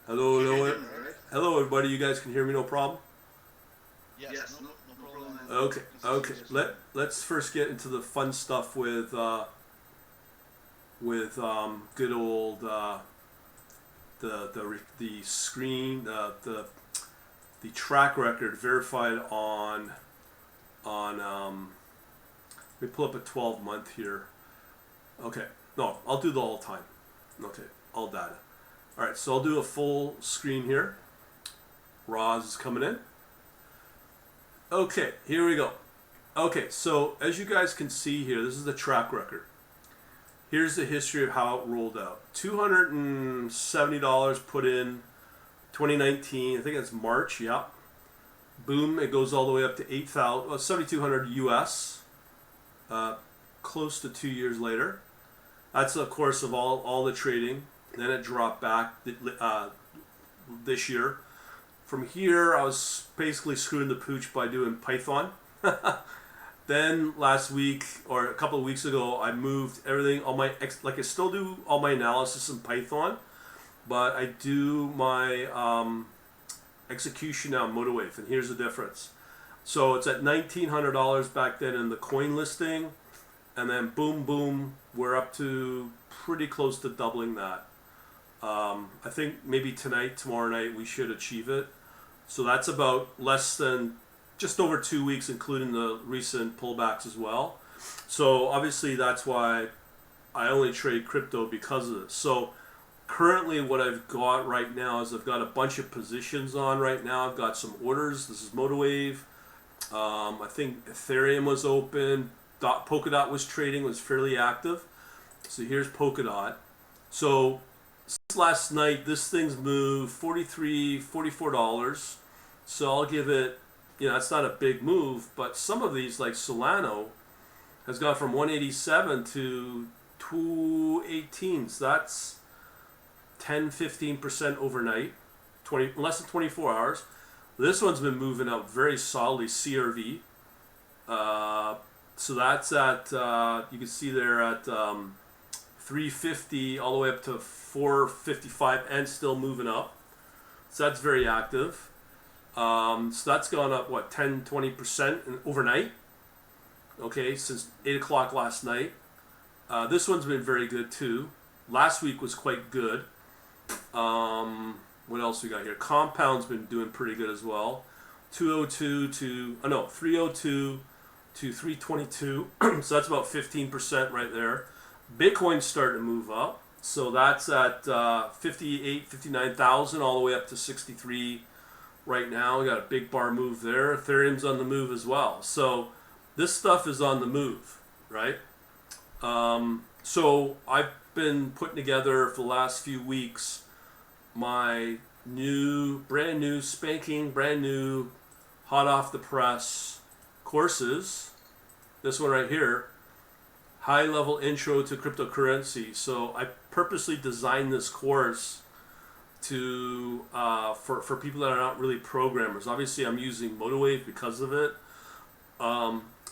Hello, Can you hello, hear me, all right? hello, everybody. You guys can hear me, no problem. Yes, no problem, and Okay, you can see okay. me as well. Let's first get into the fun stuff with good old the screen the track record verified on. Let me pull up a 12-month here. Okay, no, I'll do the all time. Okay, all data. All right, so I'll do a full screen here. Roz is coming in. Okay, here we go. Okay, so as you guys can see here, this is the track record. Here's the history of how it rolled out. $270 put in 2019. I think it's March. Yeah. Boom! It goes all the way up to 8,000, 7,200 US. Uh, Close to 2 years later. That's of course of all the trading. Then it dropped back this year. From here, I was basically screwing the pooch by doing Python. Then last week or a couple of weeks ago, I moved everything all my like I still do all my analysis in Python, but I do my execution now in MotoWave, and here's the difference. So it's at $1,900 back then in the coin listing, and then boom, boom, we're up to pretty close to doubling that. I think maybe tonight, tomorrow night, we should achieve it. So that's about less than just over 2 weeks, including the recent pullbacks as well. So obviously that's why I only trade crypto because of this. So currently what I've got right now is I've got a bunch of positions on right now. I've got some orders. This is MotoWave. I think Ethereum was open. Polkadot was trading, was fairly active. So here's Polkadot. So since last night, this thing's moved $43, $44. So I'll give it, it's not a big move, but some of these, like Solano, has gone from 187 to 218. So that's 10-15% overnight, 20 less than 24 hours. This one's been moving up very solidly, CRV. So that's at, you can see there at 350 all the way up to 455 and still moving up. So that's very active. So that's gone up, what, 10-20% overnight? Okay, since 8 o'clock last night. This one's been very good too. Last week was quite good. What else we got here? Compound's been doing pretty good as well. 202 to, 302 to 322. So that's about 15% right there. Bitcoin's starting to move up. So that's at 58, 59,000 all the way up to 63 right now. We got a big bar move there. Ethereum's on the move as well. So this stuff is on the move, right? So I've been putting together for the last few weeks my brand new, spanking, brand new, hot off the press courses. This one right here, high level intro to cryptocurrency. So I purposely designed this course to for people that are not really programmers. Obviously, I'm using MotoWave because of it.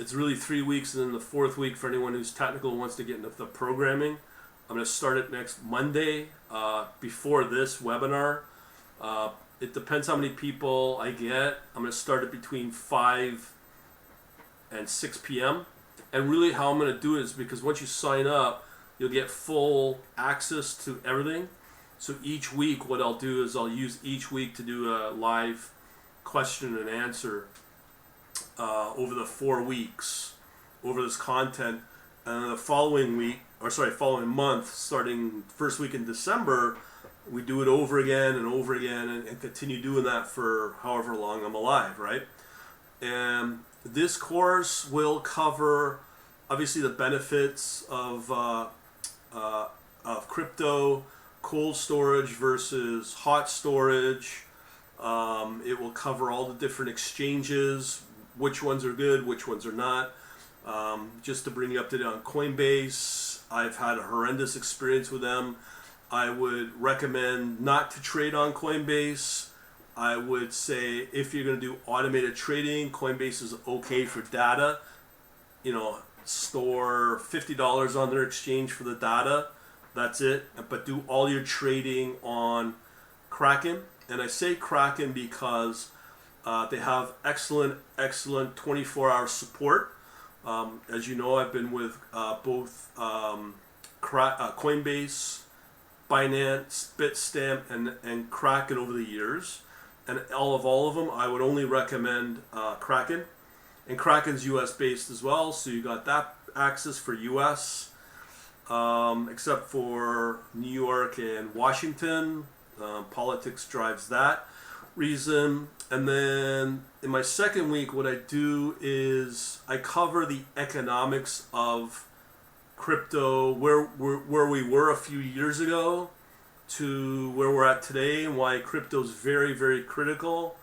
It's really 3 weeks, and then the fourth week for anyone who's technical and wants to get into the programming. I'm going to start it next Monday before this webinar. It depends how many people I get. I'm going to start it between 5 and 6 p.m. And really how I'm going to do it is because once you sign up, you'll get full access to everything. So each week what I'll do is I'll use each week to do a live question and answer over the 4 weeks, over this content. And the following month, starting first week in December, we do it over again and continue doing that for however long I'm alive, right? And this course will cover, obviously, the benefits of crypto, cold storage versus hot storage. It will cover all the different exchanges, which ones are good, which ones are not. Just to bring you up to date on Coinbase, I've had a horrendous experience with them. I would recommend not to trade on Coinbase. I would say if you're going to do automated trading, Coinbase is okay for data. Store $50 on their exchange for the data. That's it. But do all your trading on Kraken. And I say Kraken because they have excellent 24-hour support. As you know, I've been with both Coinbase, Binance, Bitstamp, and Kraken over the years. And all of them, I would only recommend Kraken. And Kraken's US based as well, so you got that access for US, except for New York and Washington. Politics drives that reason. And then in my second week, what I do is I cover the economics of crypto, where we were a few years ago to where we're at today, and why crypto is very, very critical.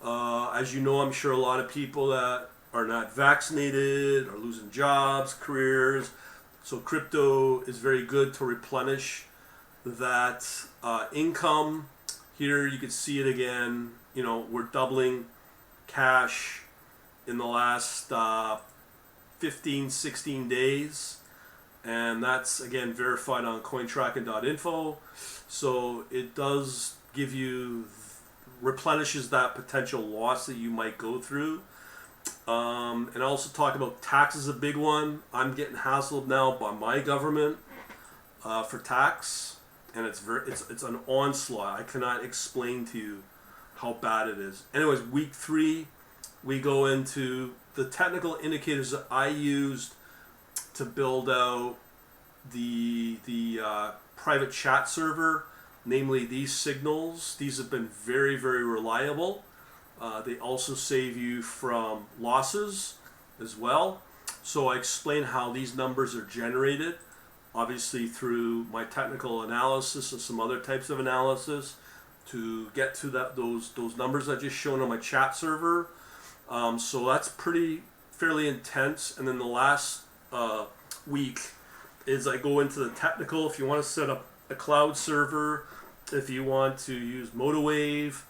As you know, I'm sure a lot of people that are not vaccinated are losing jobs, careers. So crypto is very good to replenish that income. Here you can see it again. You know, we're doubling cash in the last 15, 16 days. And that's, again, verified on cointracking.info. So it does give you, replenishes that potential loss that you might go through. And also talk about tax is a big one. I'm getting hassled now by my government for tax. And it's an onslaught. I cannot explain to you how bad it is. Anyways, week 3, we go into the technical indicators that I used to build out the private chat server, namely these signals. These have been very, very reliable. They also save you from losses as well. So I explain how these numbers are generated, obviously through my technical analysis and some other types of analysis to get to those numbers I just shown on my chat server. So that's fairly intense. And then the last week is I go into the technical. If you want to set up a cloud server, if you want to use MotoWave,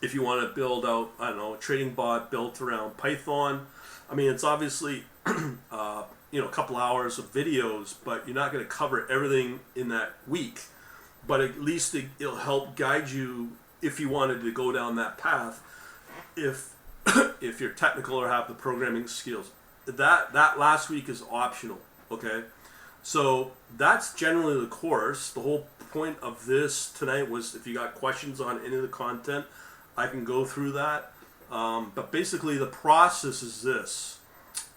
if you want to build out, I don't know, a trading bot built around Python. I mean, it's obviously a couple hours of videos, but you're not going to cover everything in that week. But at least it'll help guide you if you wanted to go down that path, if you're technical or have the programming skills. That last week is optional, okay? So that's generally the course. The whole point of this tonight was if you got questions on any of the content, I can go through that. But basically the process is this.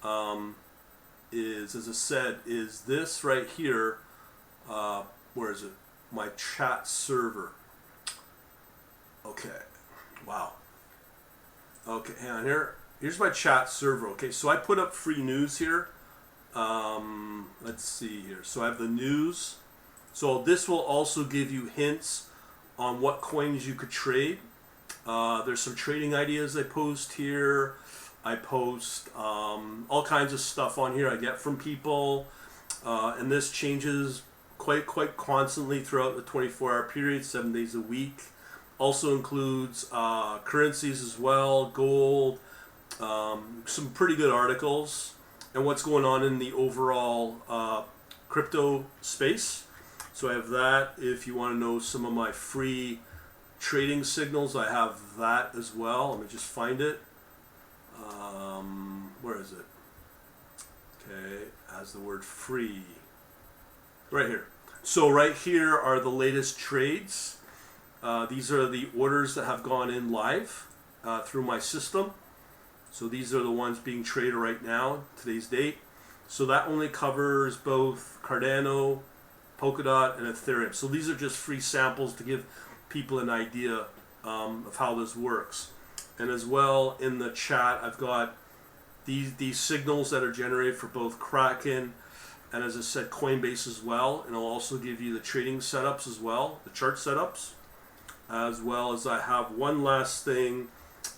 As I said, is this right here. Where is it? My chat server. Okay. Wow. Okay, hang on here. Here's my chat server. Okay, so I put up free news here. Let's see here. So I have the news. So this will also give you hints on what coins you could trade. There's some trading ideas I post here. I post all kinds of stuff on here I get from people. And this changes quite constantly throughout the 24-hour period, 7 days a week. Also includes currencies as well, gold, some pretty good articles, and what's going on in the overall crypto space. So I have that. If you want to know some of my free trading signals, I have that as well. Let me just find it. Where is it? Okay, has the word free. Right here. So right here are the latest trades. These are the orders that have gone in live through my system. So these are the ones being traded right now, today's date. So that only covers both Cardano, Polkadot, and Ethereum. So these are just free samples to give people an idea of how this works. And as well in the chat, I've got these signals that are generated for both Kraken and, as I said, Coinbase as well. And I'll also give you the trading setups as well, the chart setups, as well as I have one last thing.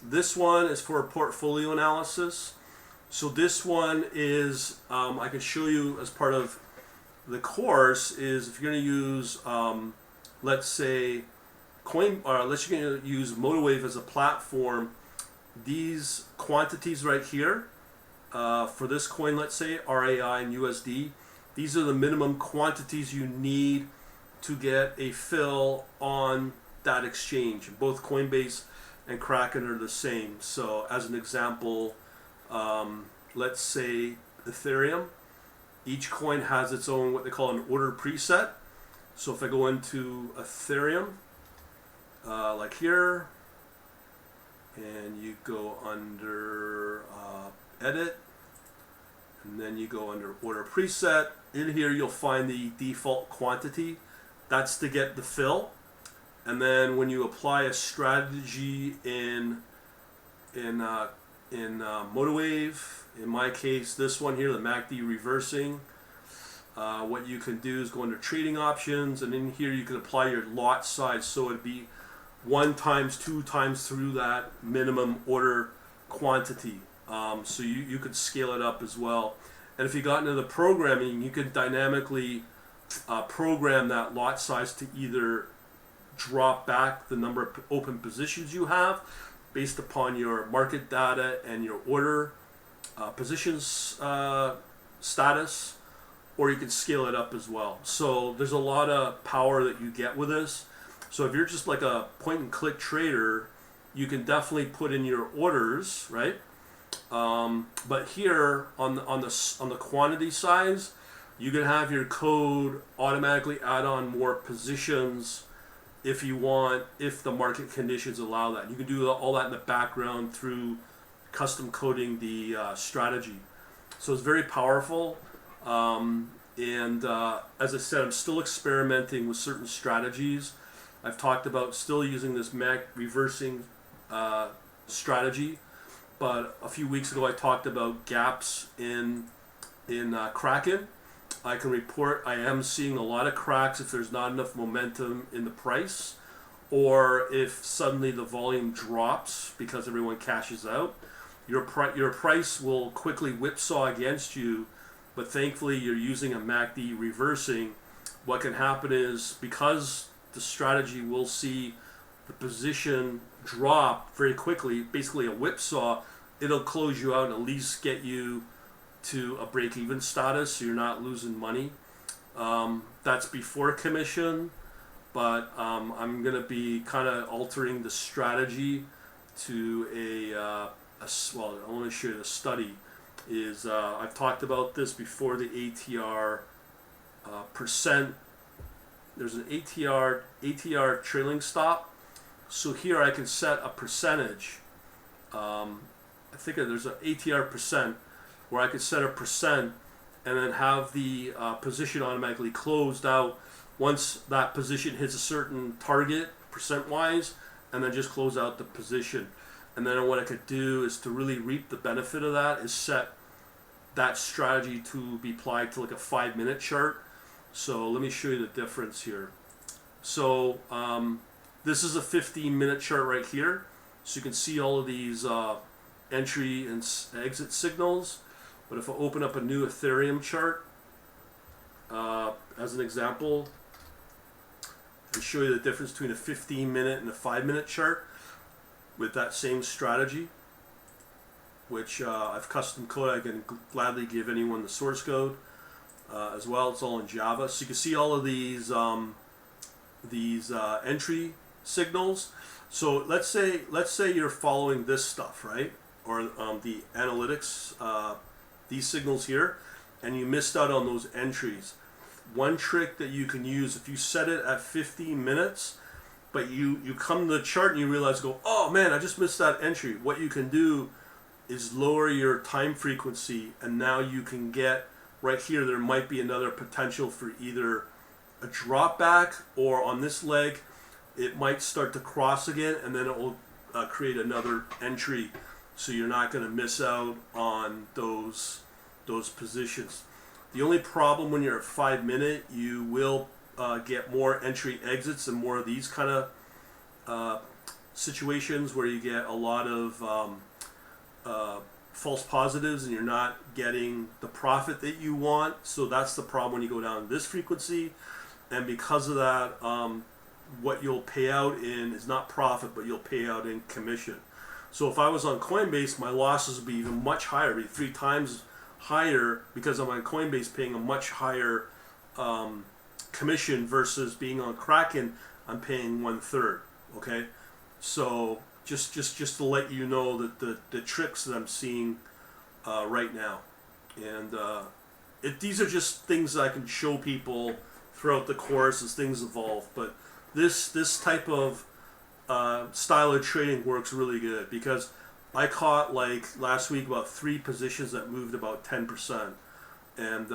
This one is for portfolio analysis. So this one is, I can show you as part of the course, is if you're going to use, let's say, let's you're going to use MotoWave as a platform, these quantities right here, for this coin, let's say, RAI and USD, these are the minimum quantities you need to get a fill on that exchange. Both Coinbase and Kraken are the same. So as an example, let's say Ethereum. Each coin has its own what they call an order preset. So if I go into Ethereum, like here, and you go under edit, and then you go under order preset. In here you'll find the default quantity. That's to get the fill. And then when you apply a strategy in MotiveWave, in my case this one here, the MACD reversing, what you can do is go under trading options, and in here you can apply your lot size, so it'd be 1 times 2 times through that minimum order quantity. So you could scale it up as well. And if you got into the programming, you could dynamically program that lot size to either drop back the number of open positions you have based upon your market data and your order positions status, or you can scale it up as well. So there's a lot of power that you get with this. So if you're just like a point and click trader, you can definitely put in your orders, right? But here on the quantity size, you can have your code automatically add on more positions if you want, if the market conditions allow that. You can do all that in the background through custom coding the strategy. So it's very powerful. As I said, I'm still experimenting with certain strategies. I've talked about still using this MAC reversing strategy, but a few weeks ago I talked about gaps in Kraken. I can report I am seeing a lot of cracks if there's not enough momentum in the price, or if suddenly the volume drops because everyone cashes out. Your price will quickly whipsaw against you, but thankfully you're using a MACD reversing. What can happen is, because the strategy will see the position drop very quickly, basically a whipsaw, it'll close you out and at least get you to a break-even status so you're not losing money. That's before commission, but I'm going to be kind of altering the strategy to well, I want to show you the study. I've talked about this before, the ATR percent. There's an ATR trailing stop. So here I can set a percentage. I think there's an ATR percent where I could set a percent and then have the position automatically closed out once that position hits a certain target percent-wise, and then just close out the position. And then what I could do is, to really reap the benefit of that, is set that strategy to be applied to like a 5-minute chart. So let me show you the difference here. So this is a 15-minute chart right here. So you can see all of these entry and exit signals. But if I open up a new Ethereum chart, as an example, and show you the difference between a 15-minute and a 5-minute chart with that same strategy, which I've custom coded. I can gladly give anyone the source code as well. It's all in Java. So you can see all of these entry signals. So let's say you're following this stuff, right? Or the analytics, these signals here, and you missed out on those entries. One trick that you can use, if you set it at 15 minutes, but you come to the chart and you realize, oh man, I just missed that entry. What you can do is lower your time frequency, and now you can get, right here, there might be another potential for either a drop back, or on this leg, it might start to cross again, and then it will create another entry. So you're not going to miss out on those positions. The only problem when you're at 5-minute, you will get more entry exits and more of these kind of situations where you get a lot of false positives and you're not getting the profit that you want. So that's the problem when you go down this frequency. And because of that, what you'll pay out in is not profit, but you'll pay out in commission. So if I was on Coinbase, my losses would be even much higher, be 3 times higher, because I'm on Coinbase paying a much higher commission, versus being on Kraken, I'm paying 1/3. Okay, so just to let you know that the tricks that I'm seeing right now, and these are just things that I can show people throughout the course as things evolve. But this type of style of trading works really good because I caught like last week about 3 positions that moved about 10%, and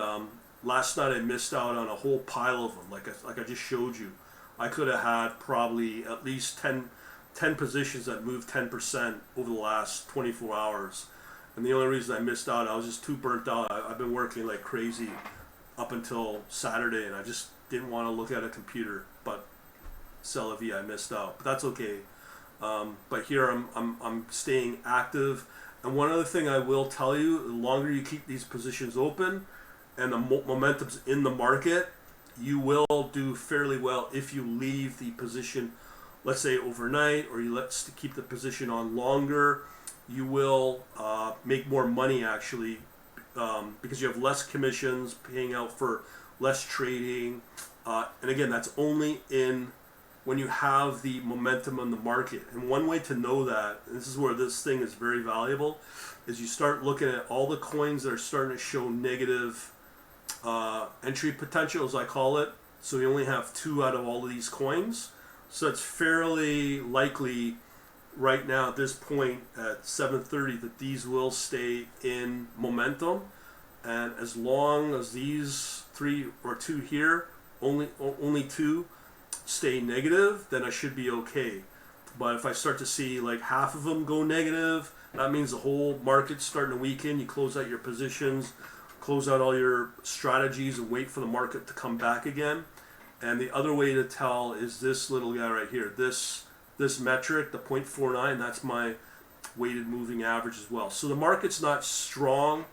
last night I missed out on a whole pile of them. Like I just showed you, I could have had probably at least 10 positions that moved 10% over the last 24 hours. And the only reason I missed out, I was just too burnt out. I've been working like crazy up until Saturday, and I just didn't want to look at a computer. But c'est la vie, I missed out. But that's okay. But here I'm staying active. And one other thing I will tell you, the longer you keep these positions open and the momentum's in the market, you will do fairly well if you leave the position, let's say overnight, or you keep the position on longer. You will make more money actually because you have less commissions paying out for less trading. And again, that's only when you have the momentum on the market. And one way to know that, and this is where this thing is very valuable, is you start looking at all the coins that are starting to show negative entry potential, as I call it. So you only have 2 out of all of these coins. So it's fairly likely right now at this point at 7:30 that these will stay in momentum, and as long as these 3 or 2 here, only 2 stay negative, then I should be okay. But if I start to see like half of them go negative, that means the whole market's starting to weaken. You close out your positions, close out all your strategies, and wait for the market to come back again. And the other way to tell is this little guy right here. This metric, the 0.49, that's my weighted moving average as well. So the market's not strong,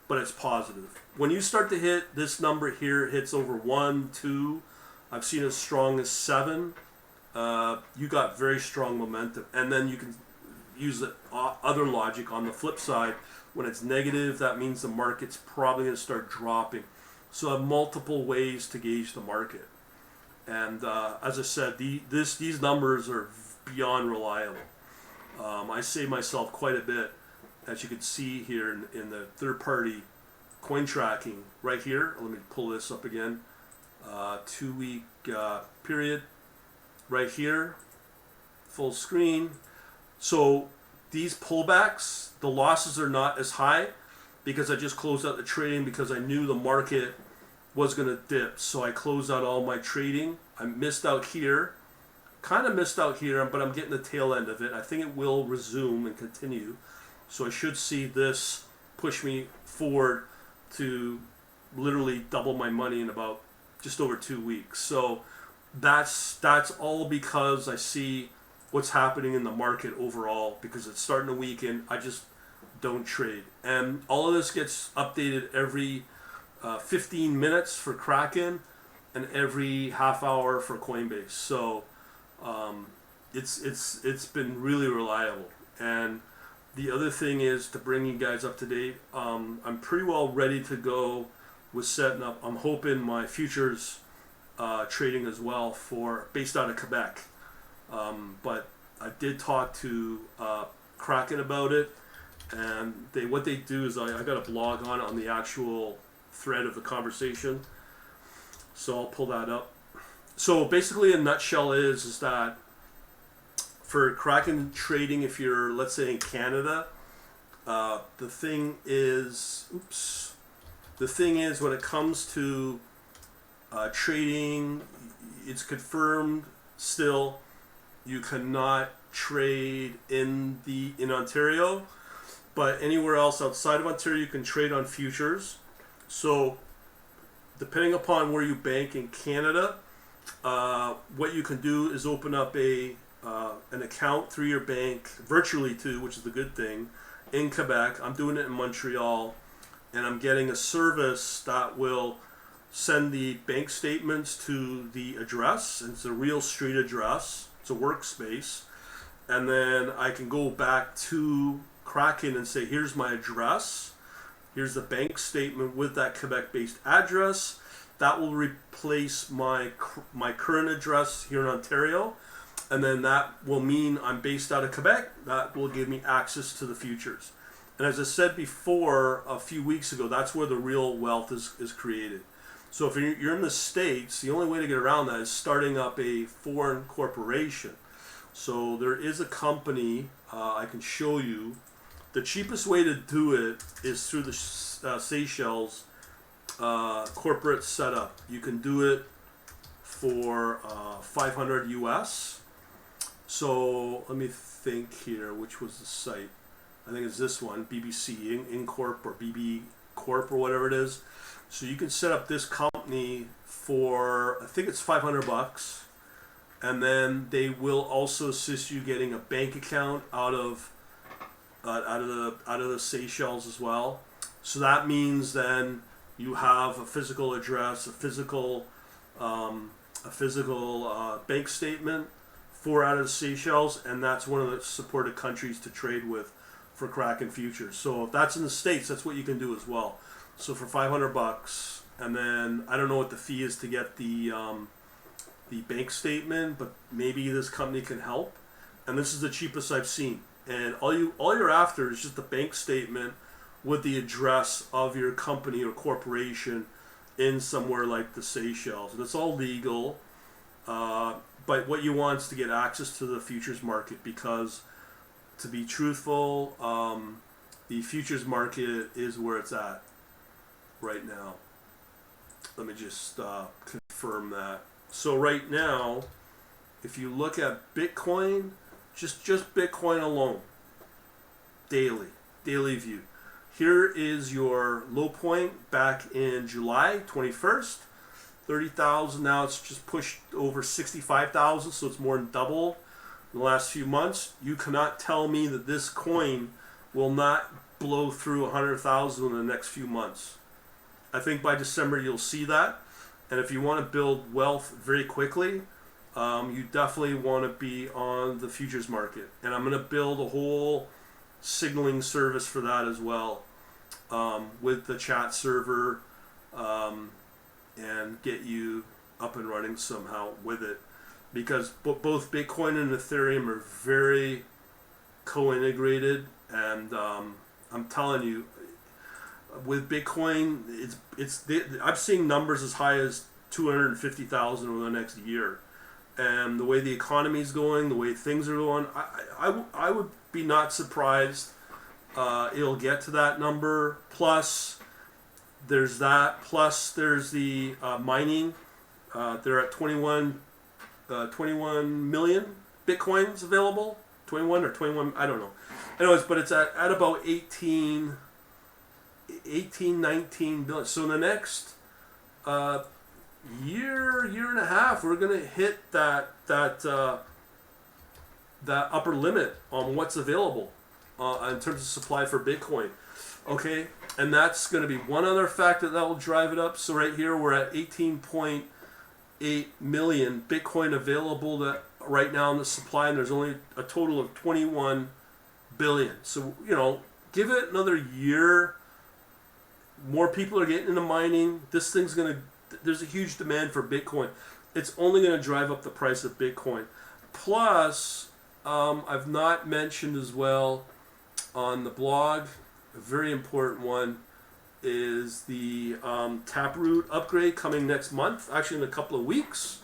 but it's positive. When you start to hit this number here, it hits over 1, 2, I've seen as strong as 7, you got very strong momentum. And then you can use the other logic on the flip side. When it's negative, that means the market's probably going to start dropping. So I have multiple ways to gauge the market. And as I said, these numbers are beyond reliable. I save myself quite a bit, as you can see here in the third-party coin tracking right here. Let me pull this up again. 2-week period right here, full screen. So these pullbacks, the losses are not as high because I just closed out the trading because I knew the market was going to dip. So I closed out all my trading. I missed out here, kind of missed out here, but I'm getting the tail end of it. I think it will resume and continue. So I should see this push me forward to literally double my money in about just over 2 weeks. So that's all because I see what's happening in the market overall, because it's starting to weaken. I just don't trade. And all of this gets updated every 15 minutes for Kraken and every half hour for Coinbase. So it's been really reliable. And the other thing is to bring you guys up to date. I'm pretty well ready to go with setting up. I'm hoping my futures trading as well based out of Quebec. But I did talk to Kraken about it, and what they do is I got a blog on it on the actual thread of the conversation. So I'll pull that up. So basically, a nutshell is that for Kraken trading, if you're, let's say, in Canada, the thing is when it comes to trading, it's confirmed still you cannot trade in Ontario, but anywhere else outside of Ontario you can trade on futures. So depending upon where you bank in Canada, what you can do is open up an account through your bank, virtually too, which is the good thing, in Quebec. I'm doing it in Montreal, and I'm getting a service that will send the bank statements to the address, and it's a real street address, it's a workspace, and then I can go back to Kraken and say, here's my address, here's the bank statement with that Quebec-based address. That will replace my current address here in Ontario, and then that will mean I'm based out of Quebec. That will give me access to the futures. And as I said before, a few weeks ago, that's where the real wealth is created. So if you're in the States, the only way to get around that is starting up a foreign corporation. So there is a company I can show you. The cheapest way to do it is through the Seychelles corporate setup. You can do it for 500 US. So let me think here, which was the site? I think it's this one, BBC Incorp or BB Corp or whatever it is. So you can set up this company for, I think it's $500, and then they will also assist you getting a bank account out of the Seychelles as well. So that means then you have a physical address, a physical bank statement for out of the Seychelles, and that's one of the supported countries to trade with for Kraken futures. So if that's in the States, that's what you can do as well. So for $500, and then I don't know what the fee is to get the bank statement, but maybe this company can help. And this is the cheapest I've seen. And all you're after is just the bank statement with the address of your company or corporation in somewhere like the Seychelles. And it's all legal, but what you want is to get access to the futures market, because to be truthful, the futures market is where it's at right now. Let me just confirm that. So right now, if you look at Bitcoin, just Bitcoin alone, daily view. Here is your low point back in July 21st, 30,000. Now it's just pushed over 65,000, so it's more than double in the last few months. You cannot tell me that this coin will not blow through 100,000 in the next few months. I think by December you'll see that. And if you want to build wealth very quickly, you definitely want to be on the futures market. And I'm going to build a whole signaling service for that as well, with the chat server, and get you up and running somehow with it. Because both Bitcoin and Ethereum are very co-integrated, and I'm telling you, with Bitcoin, I'm seeing numbers as high as 250,000 over the next year, and the way the economy is going, the way things are going, I would be not surprised it'll get to that number. Plus, there's that. Plus, there's the mining. They're at 21 million Bitcoins available. 21 or 21, I don't know. Anyways, but it's at about 19 billion. So in the next year and a half, we're gonna hit that upper limit on what's available in terms of supply for Bitcoin. Okay, and that's going to be one other factor that will drive it up. So right here we're at 18.8 million Bitcoin available that right now in the supply, and there's only a total of 21 billion. So give it another year. More people are getting into mining. This thing's there's a huge demand for Bitcoin. It's only going to drive up the price of Bitcoin. Plus, I've not mentioned as well on the blog, a very important one is the Taproot upgrade coming next month, actually in a couple of weeks.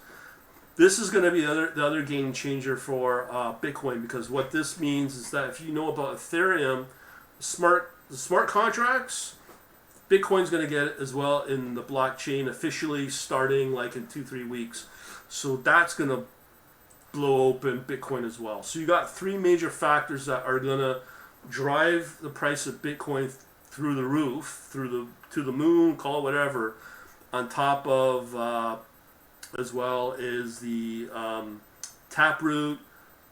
This is going to be the other game changer for Bitcoin, because what this means is that if you know about Ethereum, the smart contracts, Bitcoin's going to get it as well in the blockchain officially starting like in 2-3 weeks. So that's going to blow open Bitcoin as well. So you got three major factors that are going to drive the price of Bitcoin through the roof, to the moon, call it whatever, on top of as well is the Taproot,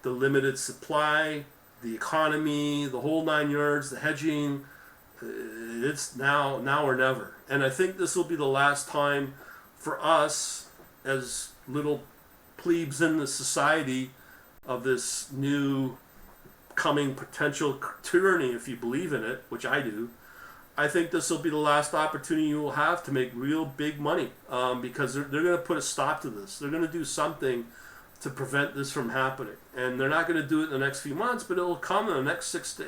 the limited supply, the economy, the whole 9 yards, the hedging. It's now or never. And I think this will be the last time for us as little plebes in the society of this new coming potential tyranny, if you believe in it, which I do. I think this will be the last opportunity you will have to make real big money, because they're going to put a stop to this. They're going to do something to prevent this from happening. And they're not going to do it in the next few months, but it'll come in the next 6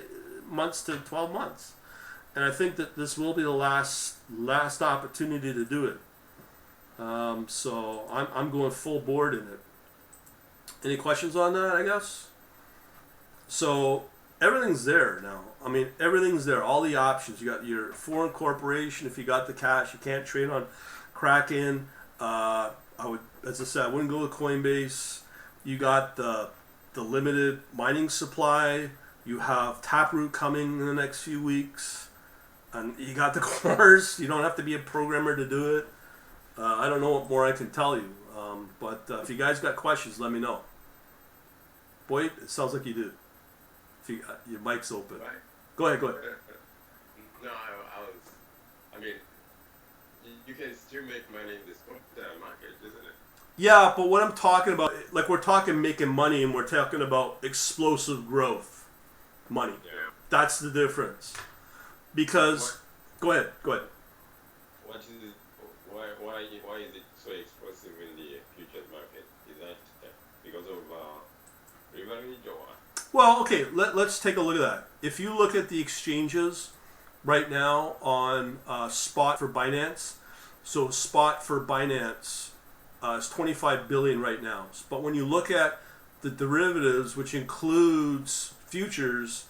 months to 12 months. And I think that this will be the last opportunity to do it. So I'm going full board in it. Any questions on that, I guess? So everything's there now. I mean, everything's there. All the options. You got your foreign corporation. If you got the cash, you can't trade on Kraken. I would, as I said, I wouldn't go with Coinbase. You got the limited mining supply. You have Taproot coming in the next few weeks. And you got the course. You don't have to be a programmer to do it. I don't know what more I can tell you. But if you guys got questions, let me know. Boyd, it sounds like you do. If you, your mic's open. Right. Go ahead. No, I mean, you can still make money in this market, isn't it? Yeah, but what I'm talking about, like we're talking making money and we're talking about explosive growth money. Yeah. That's the difference. Because, go ahead. What is it? Why is it so explosive in the futures market? Is that because of leverage or? Well, okay, let's take a look at that. If you look at the exchanges right now on spot for Binance, so spot for Binance is 25 billion right now. But when you look at the derivatives, which includes futures,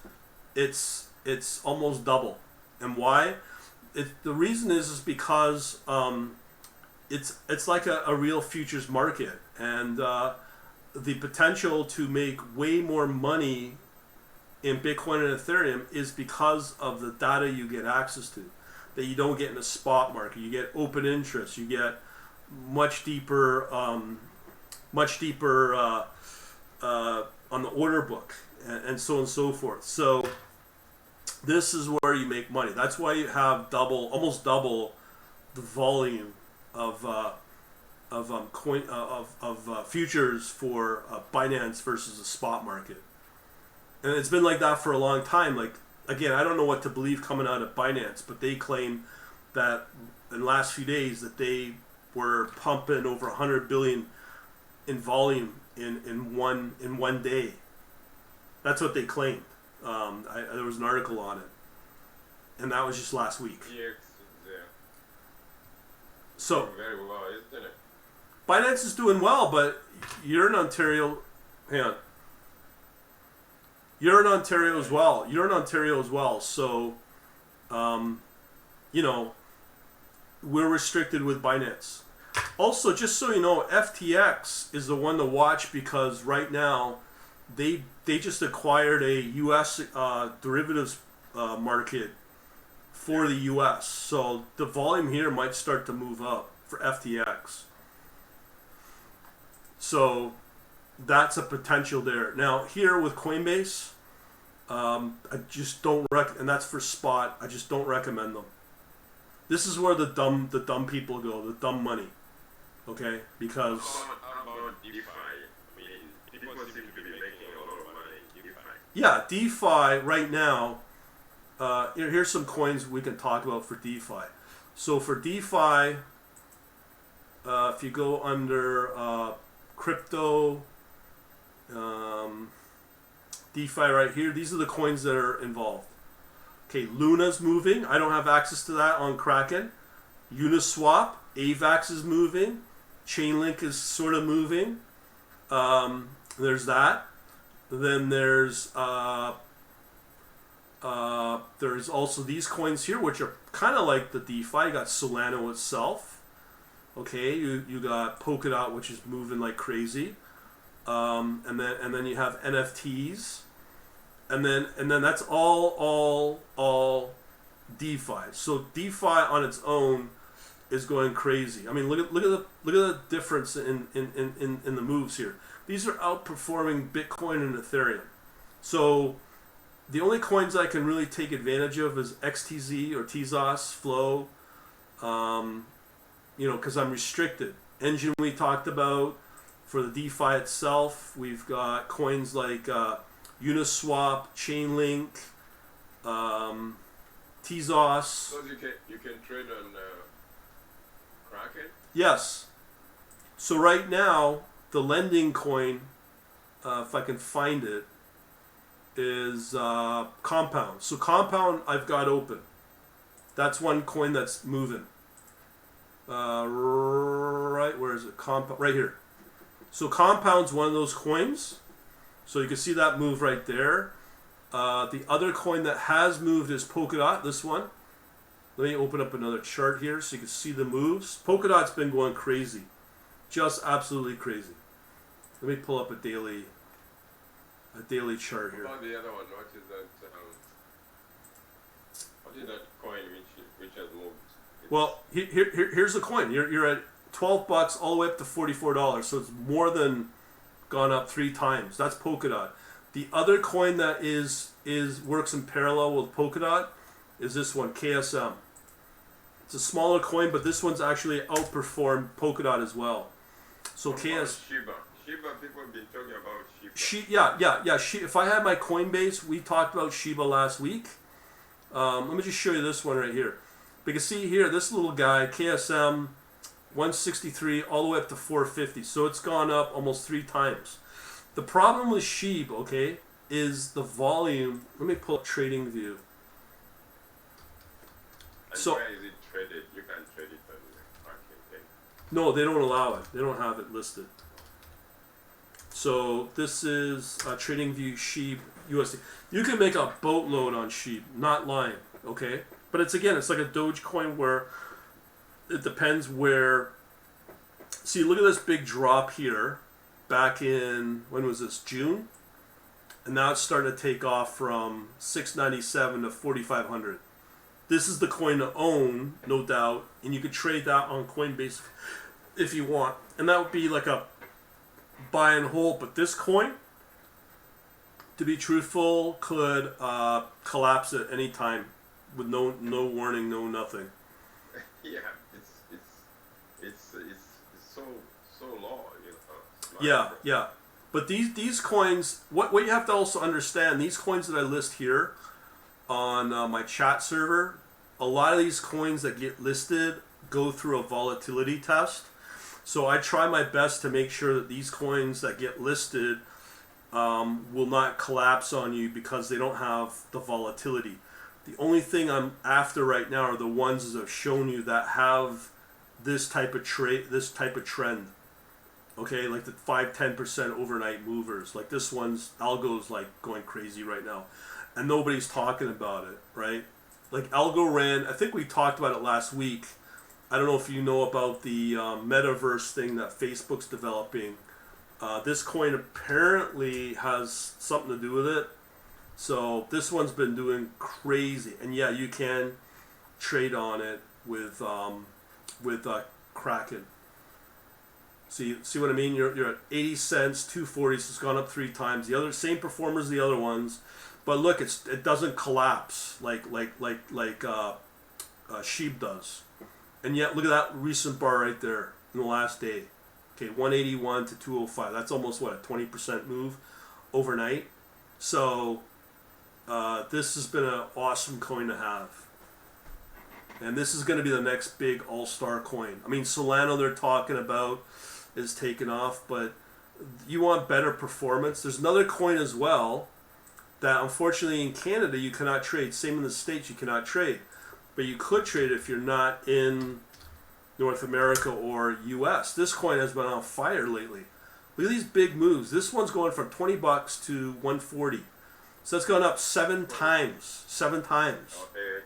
it's almost double. And why? The reason is because it's like a real futures market, and the potential to make way more money in Bitcoin and Ethereum is because of the data you get access to that you don't get in a spot market. You get open interest. You get much deeper on the order book, and so on and so forth. So this is where you make money. That's why you have almost double the volume of futures for Binance versus the spot market. And it's been like that for a long time. Like, again, I don't know what to believe coming out of Binance, but they claim that in the last few days that they were pumping over 100 billion in volume in one day. That's what they claimed. There was an article on it, and that was just last week. Yeah. So very well, isn't it? Binance is doing well, but you're in Ontario. Hang on. You're in Ontario as well. So, we're restricted with Binance. Also, just so you know, FTX is the one to watch because right now they just acquired a U.S. Derivatives market for the U.S. So the volume here might start to move up for FTX. So that's a potential there. Now here with Coinbase, I just don't and that's for spot. I just don't recommend them. This is where the dumb people go, the dumb money. Okay, because How about DeFi? I mean, people seem to be making a lot of money in DeFi. yeah, DeFi right now. Here's some coins we can talk about for DeFi. So for DeFi, if you go under crypto, DeFi right here, these are the coins that are involved. Okay, Luna's moving. I don't have access to that on Kraken. Uniswap, AVAX is moving. Chainlink is sort of moving. There's that. Then there's also these coins here, which are kind of like the DeFi. You got Solana itself. Okay, you got Polkadot, which is moving like crazy. And then you have NFTs. And then that's all DeFi. So DeFi on its own is going crazy. I mean, look at the difference in the moves here. These are outperforming Bitcoin and Ethereum. So the only coins I can really take advantage of is XTZ or Tezos, Flow, because I'm restricted. Engine we talked about. For the DeFi itself, we've got coins like Uniswap, Chainlink, Tezos. So you can trade on Kraken? Yes. So right now, the lending coin, if I can find it, is Compound. So Compound I've got open. That's one coin that's moving. Right, where is it? Compound, right here. So Compound's one of those coins. So you can see that move right there. The other coin that has moved is Polkadot, this one. Let me open up another chart here so you can see the moves. Polkadot's been going crazy. Just absolutely crazy. Let me pull up a daily chart here. What about the other one? What is that coin which has moved? Well, here's the coin. You're at $12 all the way up to $44. So it's more than gone up 3 times. That's Polkadot. The other coin that works in parallel with Polkadot is this one, KSM. It's a smaller coin, but this one's actually outperformed Polkadot as well. So Shiba. Shiba, people have been talking about Shiba. Yeah. If I had my Coinbase, we talked about Shiba last week. Let me just show you this one right here. You can see here, this little guy, KSM, 163 all the way up to 450. So it's gone up almost 3 times. The problem with SHIB, okay, is the volume. Let me pull up TradingView. And so where is it traded? You can trade it on the market. No, they don't allow it. They don't have it listed. So this is TradingView SHIB USD. You can make a boatload on SHIB, not lying, okay? But it's like a Dogecoin where it depends where. See, look at this big drop here back in, when was this, June? And now it's starting to take off from 697 to 4,500. This is the coin to own, no doubt, and you could trade that on Coinbase if you want. And that would be like a buy and hold. But this coin, to be truthful, could collapse at any time with no warning, no nothing. Yeah, it's so low, you know. Yeah. But these coins, what you have to also understand, these coins that I list here on my chat server, a lot of these coins that get listed go through a volatility test. So I try my best to make sure that these coins that get listed will not collapse on you because they don't have the volatility. The only thing I'm after right now are the ones that I've shown you that have this type of trend. Okay, like the 5-10% overnight movers. Like this one's algo's like going crazy right now, and nobody's talking about it, right? Like algo ran. I think we talked about it last week. I don't know if you know about the metaverse thing that Facebook's developing. This coin apparently has something to do with it. So this one's been doing crazy, and yeah, you can trade on it with Kraken. See what I mean? You're at 80 cents, 240. So it's gone up 3 times. The other same performers, the other ones, but look, it doesn't collapse like SHIB does, and yet look at that recent bar right there in the last day. Okay, 181 to 205. That's almost what, a 20% move overnight. So this has been an awesome coin to have. And this is going to be the next big all-star coin. I mean, Solana they're talking about is taking off, but you want better performance. There's another coin as well that unfortunately in Canada you cannot trade. Same in the States, you cannot trade. But you could trade if you're not in North America or US. This coin has been on fire lately. Look at these big moves. This one's going from $20 to 140. So it's gone up 7 times. 7 times. Okay.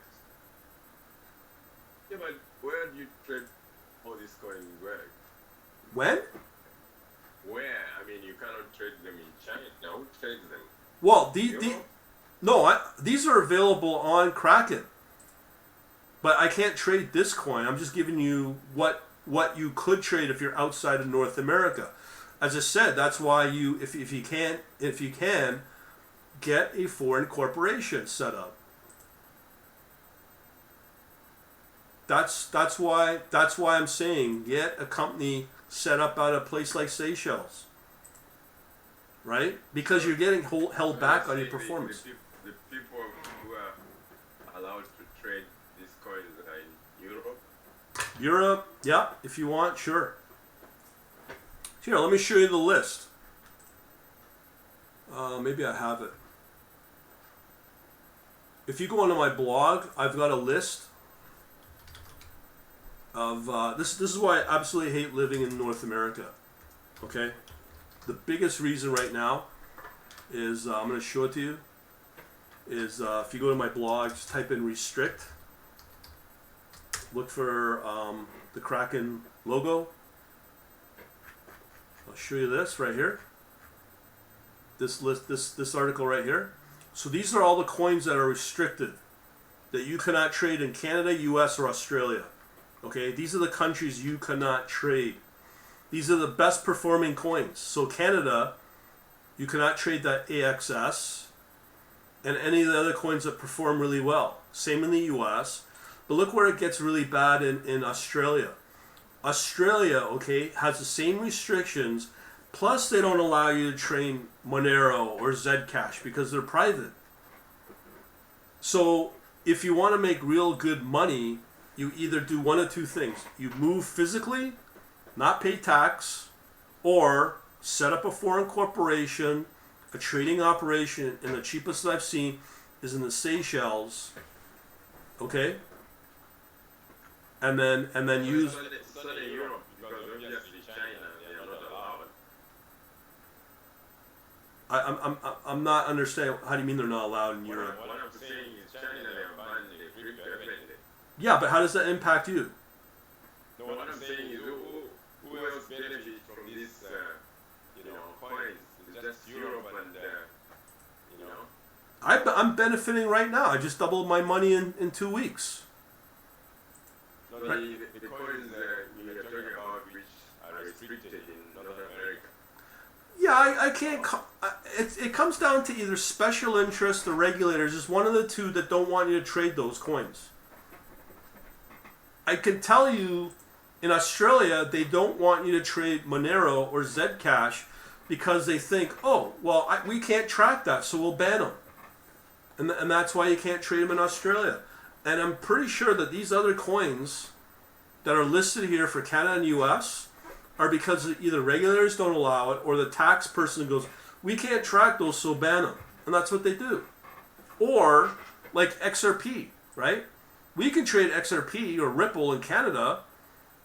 Yeah, but where do you trade all these coins? When? Where? I mean, you cannot trade them in China. Who trades them? Well, these are available on Kraken. But I can't trade this coin. I'm just giving you what you could trade if you're outside of North America. As I said, that's why you, if you can, get a foreign corporation set up. That's why I'm saying get a company set up at a place like Seychelles, right? Because you're getting held back on your performance. The people who are allowed to trade these coins are in Europe. Europe, yeah, if you want, sure. Here, let me show you the list. Maybe I have it. If you go onto my blog, I've got a list of this is why I absolutely hate living in North America. Okay, the biggest reason right now is I'm going to show it to you. Is if you go to my blog, just type in restrict. Look for the Kraken logo. I'll show you this right here. This list, this article right here. So these are all the coins that are restricted, that you cannot trade in Canada, US, or Australia. Okay, these are the countries you cannot trade. These are the best performing coins. So Canada, you cannot trade that AXS and any of the other coins that perform really well. Same in the US. But look where it gets really bad in Australia. Australia, okay, has the same restrictions, plus they don't allow you to trade Monero or Zcash because they're private. So if you want to make real good money, you either do one of two things. You move physically, not pay tax, or set up a foreign corporation, a trading operation, and the cheapest that I've seen is in the Seychelles, okay? And then use... So in Europe, because obviously China, they are not allowed. I'm not understanding. How do you mean they're not allowed in Europe? What I'm saying is China, they are banning the crypto everything. Yeah, but how does that impact you? No, what I'm saying is who else benefits from this, coins? It's just Europe and, I'm benefiting right now. I just doubled my money in 2 weeks. No, the coins you're talking about which are restricted in North America. Yeah, I can't. It comes down to either special interest or regulators. It's one of the two that don't want you to trade those coins. I can tell you, in Australia, they don't want you to trade Monero or Zcash because they think, oh, well, we can't track that, so we'll ban them. And that's why you can't trade them in Australia. And I'm pretty sure that these other coins that are listed here for Canada and US are because either regulators don't allow it or the tax person goes, we can't track those, so ban them. And that's what they do. Or like XRP, right? We can trade XRP or Ripple in Canada,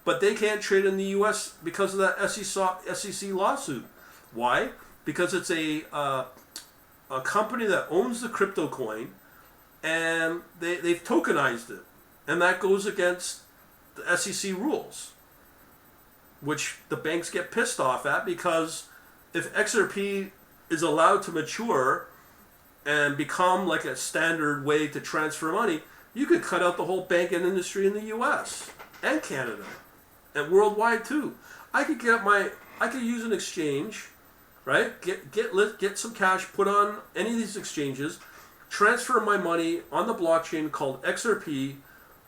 but they can't trade in the US because of that SEC lawsuit. Why? Because it's a company that owns the crypto coin, and they've tokenized it. And that goes against the SEC rules, which the banks get pissed off at, because if XRP is allowed to mature and become like a standard way to transfer money, you could cut out the whole banking industry in the US and Canada and worldwide too. I could use an exchange, right? Get some cash, put on any of these exchanges, transfer my money on the blockchain called XRP.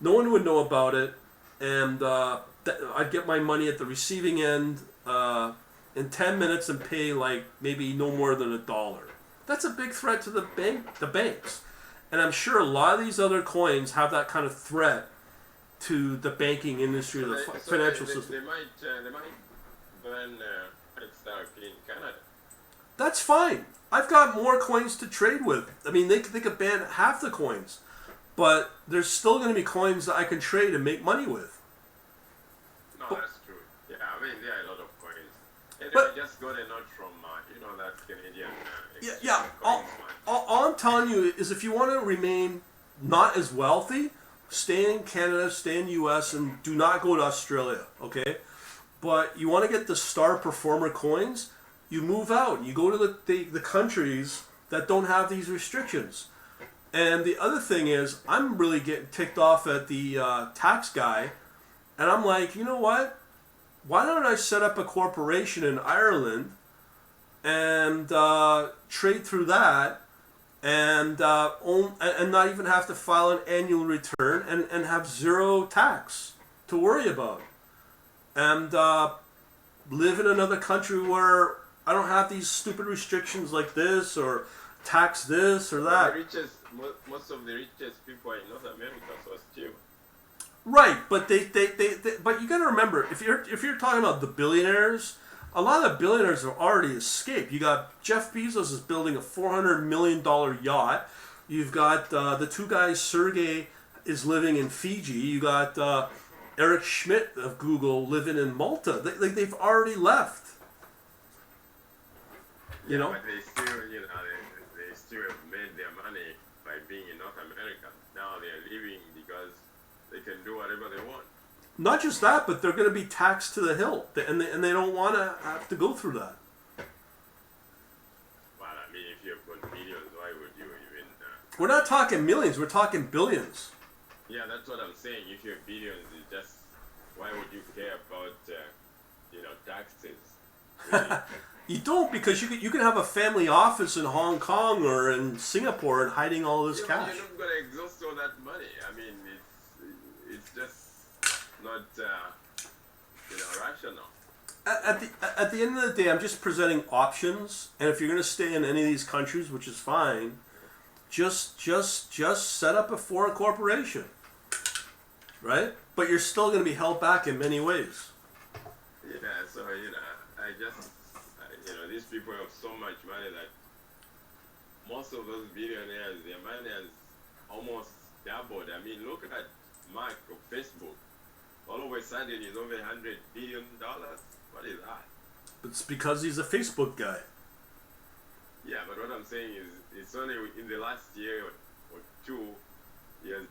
No one would know about it, and I'd get my money at the receiving end in 10 minutes and pay like maybe no more than $1. That's a big threat to the banks. And I'm sure a lot of these other coins have that kind of threat to the banking industry, the financial system. They might ban XRP in Canada. That's fine. I've got more coins to trade with. I mean, they could ban half the coins, but there's still going to be coins that I can trade and make money with. No, that's true. Yeah, I mean, there are a lot of coins. And But- I just got a note from, that Canadian Yeah. All I'm telling you is, if you want to remain not as wealthy, stay in Canada, stay in the US, and do not go to Australia, okay? But you want to get the star performer coins, you move out and you go to the countries that don't have these restrictions. And the other thing is, I'm really getting ticked off at the tax guy, and I'm like, you know what? Why don't I set up a corporation in Ireland and trade through that, and not even have to file an annual return, and have zero tax to worry about, and live in another country where I don't have these stupid restrictions like this, or tax this or that. Most of the richest people are in North America, so still. Right, but but you got to remember, if you're talking about the billionaires, a lot of billionaires have already escaped. You got Jeff Bezos is building a $400 million yacht. You've got the two guys, Sergey is living in Fiji. You got Eric Schmidt of Google living in Malta. They've already left. You know? But they still, they still have made their money by being in North America. Now they're leaving because they can do whatever they want. Not just that, but they're going to be taxed to the hilt, and they don't want to have to go through that. Well, I mean, if you've got millions, why would you even... We're not talking millions, we're talking billions. Yeah, that's what I'm saying. If you have billions, it's just... Why would you care about, taxes? Really? You don't, because you can have a family office in Hong Kong or in Singapore and hiding all this cash. You're not going to exhaust all that money. I mean, it's just not, rational. At the end of the day, I'm just presenting options, and if you're going to stay in any of these countries, which is fine, just set up a foreign corporation, right? But you're still going to be held back in many ways. Yeah, so, these people have so much money that most of those billionaires, their money has almost doubled. I mean, look at Mark of Facebook. All of a sudden, he's over $100 billion. What is that? It's because he's a Facebook guy. Yeah, but what I'm saying is, it's only in the last year or two, he has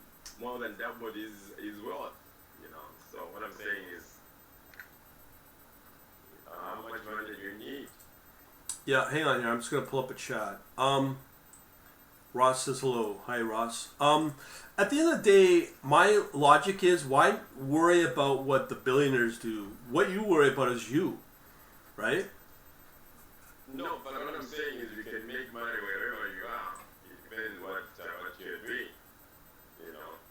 more than doubled his wealth. So what I'm saying is, how much money do you need? Yeah, hang on here. I'm just going to pull up a chat. Ross says hello. Hi, Ross. At the end of the day, my logic is, why worry about what the billionaires do? What you worry about is you, right? No, but what I'm saying is you can make money wherever you are. It depends what you're doing.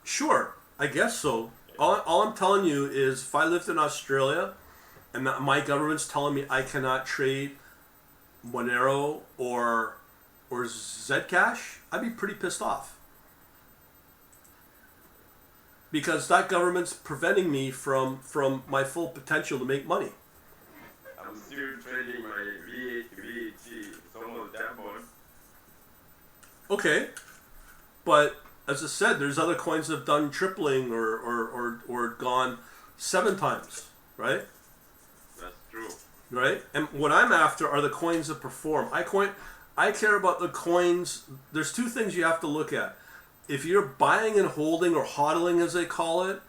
Sure, I guess so. All I'm telling you is, if I lived in Australia and my government's telling me I cannot trade Monero or Zcash, I'd be pretty pissed off. Because that government's preventing me from my full potential to make money. I'm still trading my VAT. It's almost doubled. Okay, but as I said, there's other coins that have done tripling or gone 7 times, right? That's true. Right? And what I'm after are the coins that perform. I care about the coins. There's 2 things you have to look at. If you're buying and holding, or hodling as they call it,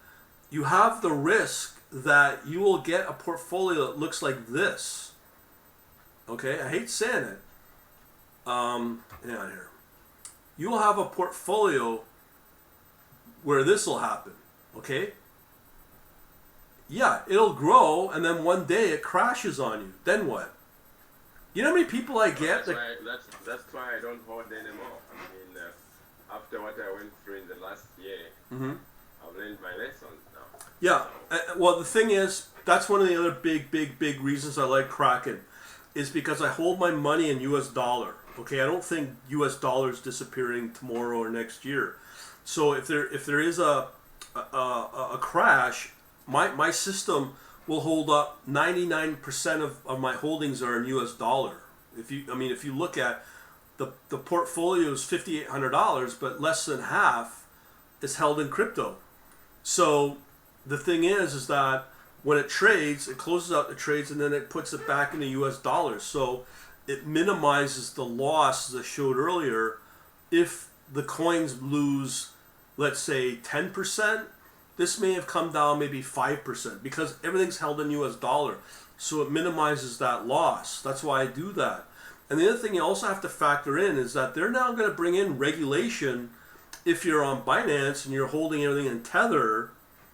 you have the risk that you will get a portfolio that looks like this. Okay? I hate saying it. Hang on here. You'll have a portfolio where this will happen. Okay? Yeah, it'll grow, and then one day it crashes on you. Then what? You know how many people I get? That's why I don't hold anymore. I mean, after what I went through in the last year, I've learned my lessons now. Yeah. Well, the thing is, that's one of the other big reasons I like Kraken, is because I hold my money in U.S. dollar. Okay, I don't think U.S. dollar is disappearing tomorrow or next year. So if there is a crash, my system will hold up. 99% of my holdings are in U.S. dollar. If you look at the portfolio is $5,800, but less than half is held in crypto. So the thing is that when it trades, it closes out the trades and then it puts it back into U.S. dollars. So it minimizes the loss, as I showed earlier. If the coins lose, let's say 10%, this may have come down maybe 5% because everything's held in U.S. dollar. So it minimizes that loss. That's why I do that. And the other thing you also have to factor in is that they're now going to bring in regulation. If you're on Binance and you're holding everything in Tether,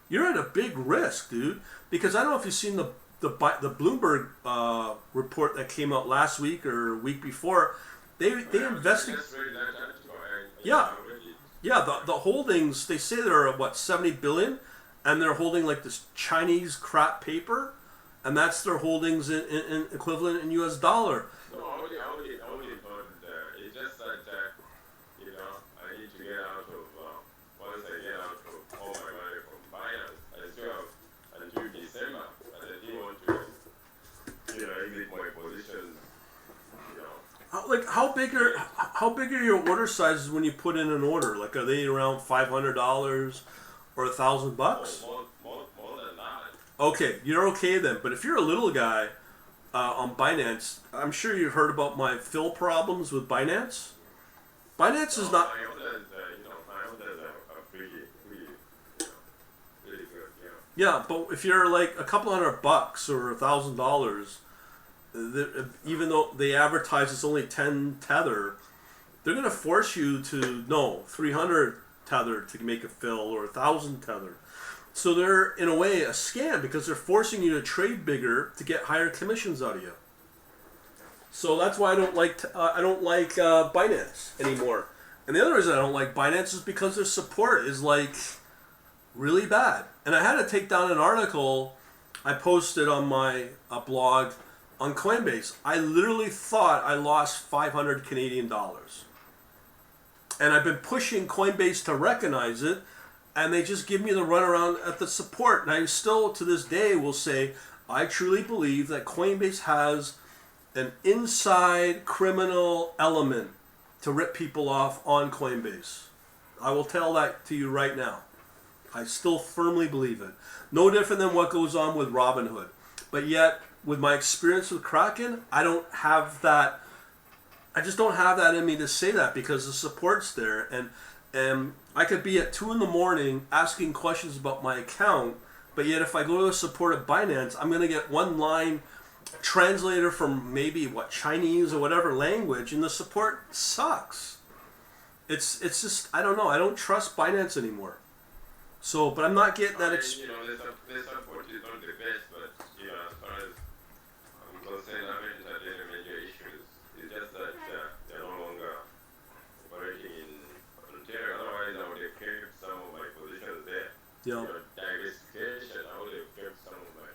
you're at a big risk, dude. Because I don't know if you've seen the Bloomberg report that came out last week or week before. They invested. Yeah, the holdings, they say they're at 70 billion, and they're holding like this Chinese crap paper, and that's their holdings in equivalent in US dollar. No, I only it's just that, I need to get out of, once I get out of all my money from Binance, I still have until December, but I didn't want to, exit how big are your order sizes when you put in an order? Like, are they around $500 or $1,000? More than that. Okay, you're okay then. But if you're a little guy on Binance, I'm sure you've heard about my fill problems with Binance. Binance is not. My orders are pretty really good. Yeah, but if you're like a couple $100 or $1,000, even though they advertise it's only 10 tether, they're going to force you to 300 tether to make a fill or 1,000 tether. So they're in a way a scam because they're forcing you to trade bigger to get higher commissions out of you. So that's why I don't like Binance anymore. And the other reason I don't like Binance is because their support is like really bad. And I had to take down an article I posted on my blog on Coinbase. I literally thought I lost 500 Canadian dollars. And I've been pushing Coinbase to recognize it, and they just give me the runaround at the support. And I still, to this day, will say, I truly believe that Coinbase has an inside criminal element to rip people off on Coinbase. I will tell that to you right now. I still firmly believe it. No different than what goes on with Robinhood. But yet, with my experience with Kraken, I don't have that. I just don't have that in me to say that because the support's there. And I could be at 2 a.m. asking questions about my account, but yet if I go to the support of Binance, I'm going to get one line translator from maybe Chinese or whatever language, and the support sucks. It's just, I don't know. I don't trust Binance anymore. So, but I'm not getting that. The support is not the best, but as far as I'm concerned, I haven't had any major issues. It's just that they're no longer operating in Ontario. Otherwise, I would have kept some of my positions there. Yeah. Diversification, I would have kept some of my,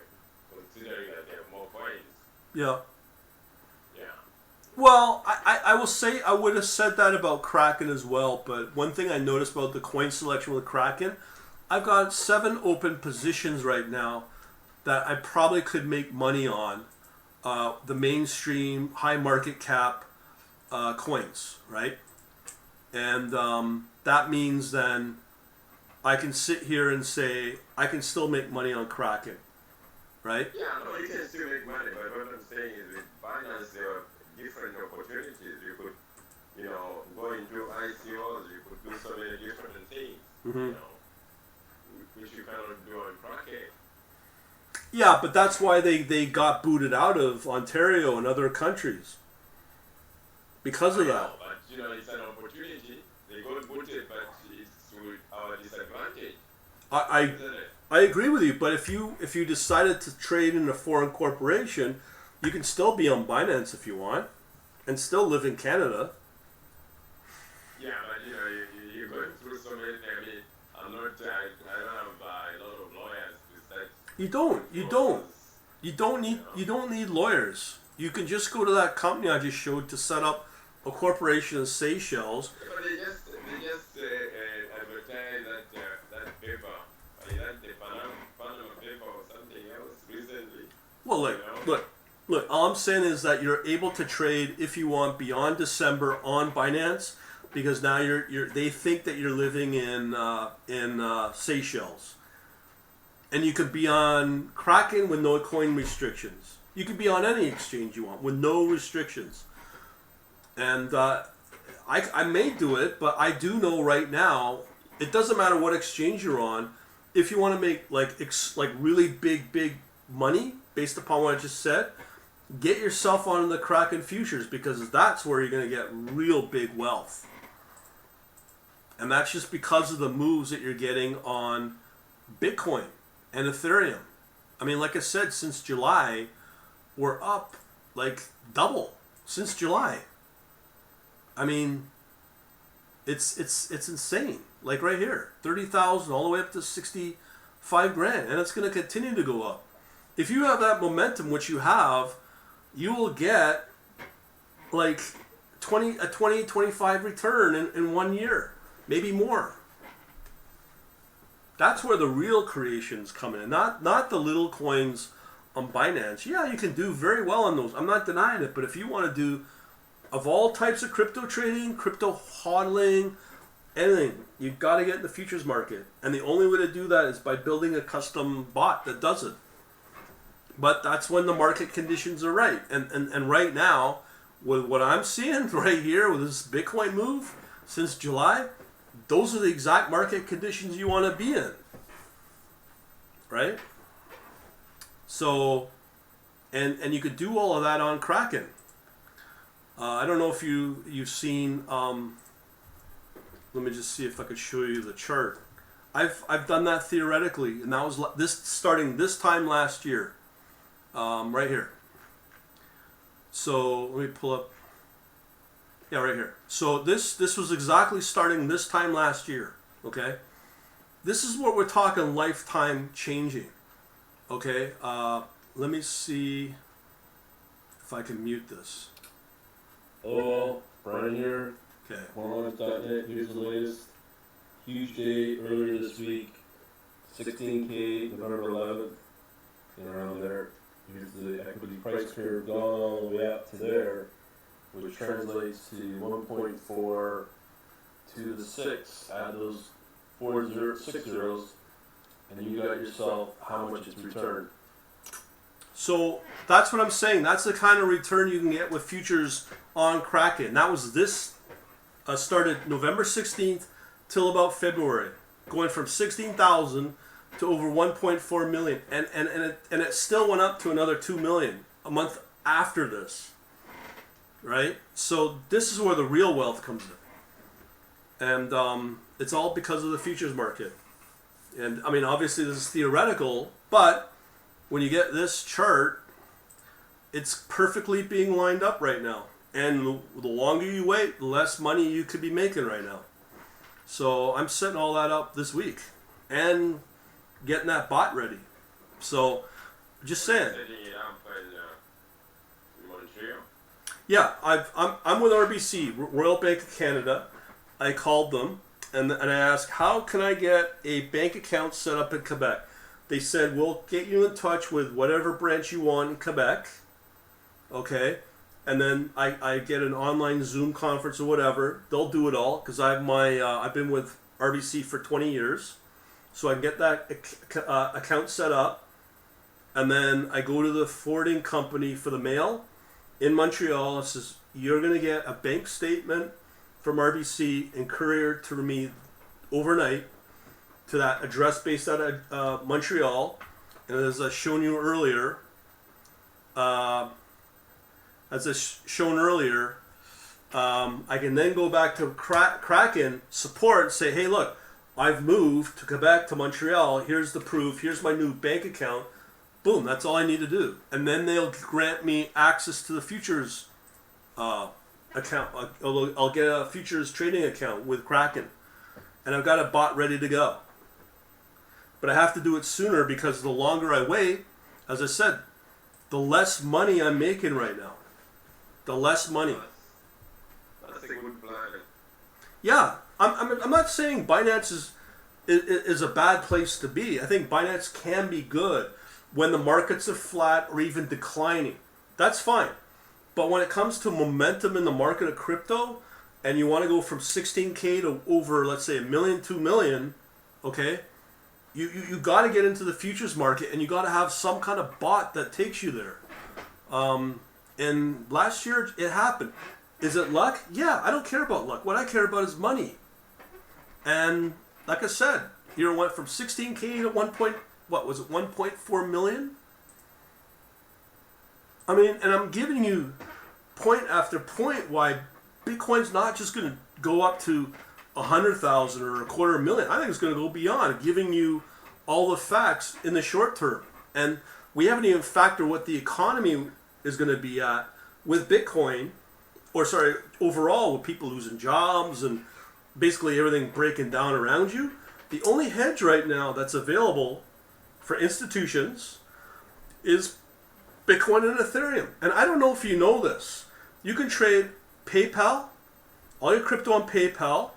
considering that there are more coins. Yeah. Yeah. Well, I will say I would have said that about Kraken as well, but one thing I noticed about the coin selection with Kraken, I've got 7 open positions right now that I probably could make money on the mainstream high market cap coins, right? And that means then I can sit here and say I can still make money on Kraken, right? Yeah, no, you can still make money, but what I'm saying is with Binance, there are different opportunities. You could, go into ICOs, you could do so many different things, which you cannot do on Kraken. Yeah, but that's why they got booted out of Ontario and other countries. Because of that. But, it's an opportunity. They got booted, but it's with our disadvantage. I agree with you, but if you decided to trade in a foreign corporation, you can still be on Binance if you want, and still live in Canada. Yeah, but you're going through so many things. I mean, I don't have a lot of lawyers to say. You don't need lawyers. You can just go to that company I just showed to set up a corporation in Seychelles. But they just advertise that paper, like the Panama paper or something else recently. Well, look. All I'm saying is that you're able to trade if you want beyond December on Binance, because now they think that you're living in Seychelles, and you could be on Kraken with no coin restrictions. You could be on any exchange you want with no restrictions. And I may do it, but I do know right now it doesn't matter what exchange you're on. If you want to make like really big money based upon what I just said, get yourself on the Kraken futures, because that's where you're going to get real big wealth. And that's just because of the moves that you're getting on Bitcoin and Ethereum. I mean, like I said, since July, we're up like double since July. I mean, it's insane. Like right here, 30,000 all the way up to 65 grand, and it's going to continue to go up. If you have that momentum, which you have, you will get like 25 return in 1 year, maybe more. That's where the real creations come in, not the little coins on Binance. Yeah, you can do very well on those. I'm not denying it, but if you want to do of all types of crypto trading, crypto hodling, anything, you've got to get in the futures market. And the only way to do that is by building a custom bot that does it. But that's when the market conditions are right. And right now, with what I'm seeing right here with this Bitcoin move since July, those are the exact market conditions you want to be in. Right? So, and you could do all of that on Kraken. I don't know if you've seen, let me just see if I could show you the chart. I've done that theoretically, and that was starting this time last year. Right here. So let me pull up. Yeah, right here. So this was exactly starting this time last year. Okay. This is what we're talking lifetime changing. Okay. Let me see if I can mute this. Oh, Brian here. Okay. Quant.net. Here's the latest. Huge day earlier this week. 16K, November 11th. And around there. Here's the equity price curve gone all the way up to there, which translates to 1.4 to the 6. Add those 6 zeros, and you got yourself how much it's returned. So that's what I'm saying. That's the kind of return you can get with futures on Kraken. That was this started November 16th till about February, going from 16,000 to over 1.4 million, and it still went up to another 2 million a month after this, right? So this is where the real wealth comes in, and it's all because of the futures market. And I mean, obviously this is theoretical, but when you get this chart, it's perfectly being lined up right now, and the longer you wait, the less money you could be making right now. So I'm setting all that up this week, and getting that bot ready. So, just saying. Yeah, I'm with RBC, Royal Bank of Canada. I called them and I asked, how can I get a bank account set up in Quebec? They said, we'll get you in touch with whatever branch you want in Quebec. Okay. And then I get an online Zoom conference or whatever. They'll do it all because I've been with RBC for 20 years. So I can get that account set up, and then I go to the forwarding company for the mail in Montreal. It says, you're going to get a bank statement from RBC and couriered to me overnight to that address based out of Montreal. And as I've shown you earlier, I can then go back to Kraken support and say, hey, look, I've moved to Quebec to Montreal. Here's the proof. Here's my new bank account. Boom, that's all I need to do. And then they'll grant me access to the futures account. I'll get a futures trading account with Kraken. And I've got a bot ready to go. But I have to do it sooner because the longer I wait, as I said, the less money I'm making right now. The less money. That's a good plan. Yeah. I'm not saying Binance is a bad place to be. I think Binance can be good when the markets are flat or even declining. That's fine. But when it comes to momentum in the market of crypto, and you want to go from 16K to over, let's say, 1 million, 2 million, okay, you got to get into the futures market, and you got to have some kind of bot that takes you there. And last year it happened. Is it luck? Yeah, I don't care about luck. What I care about is money. And like I said, you went from 16K to 1.4 million? I mean, and I'm giving you point after point why Bitcoin's not just going to go up to 100,000 or 250,000. I think it's going to go beyond, giving you all the facts in the short term. And we haven't even factored what the economy is going to be at with Bitcoin, overall with people losing jobs and basically everything breaking down around you. The only hedge right now that's available for institutions is Bitcoin and Ethereum. And I don't know if you know this. You can trade PayPal, all your crypto on PayPal.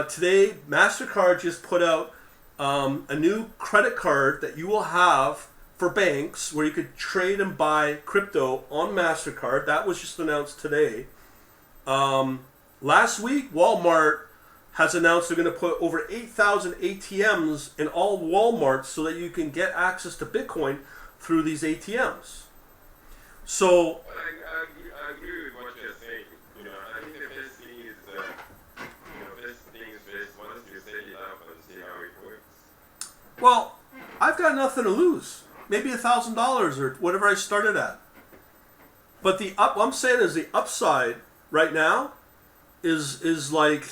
Today, MasterCard just put out a new credit card that you will have for banks where you could trade and buy crypto on MasterCard. That was just announced today. Last week, Walmart has announced they're going to put over 8,000 ATMs in all Walmarts so that you can get access to Bitcoin through these ATMs. So I agree with what you're saying. You know, I think the first thing is, first things first. Once you set it up and see how it works. well, I've got nothing to lose. Maybe $1,000 or whatever I started at. But I'm saying is the upside right now is like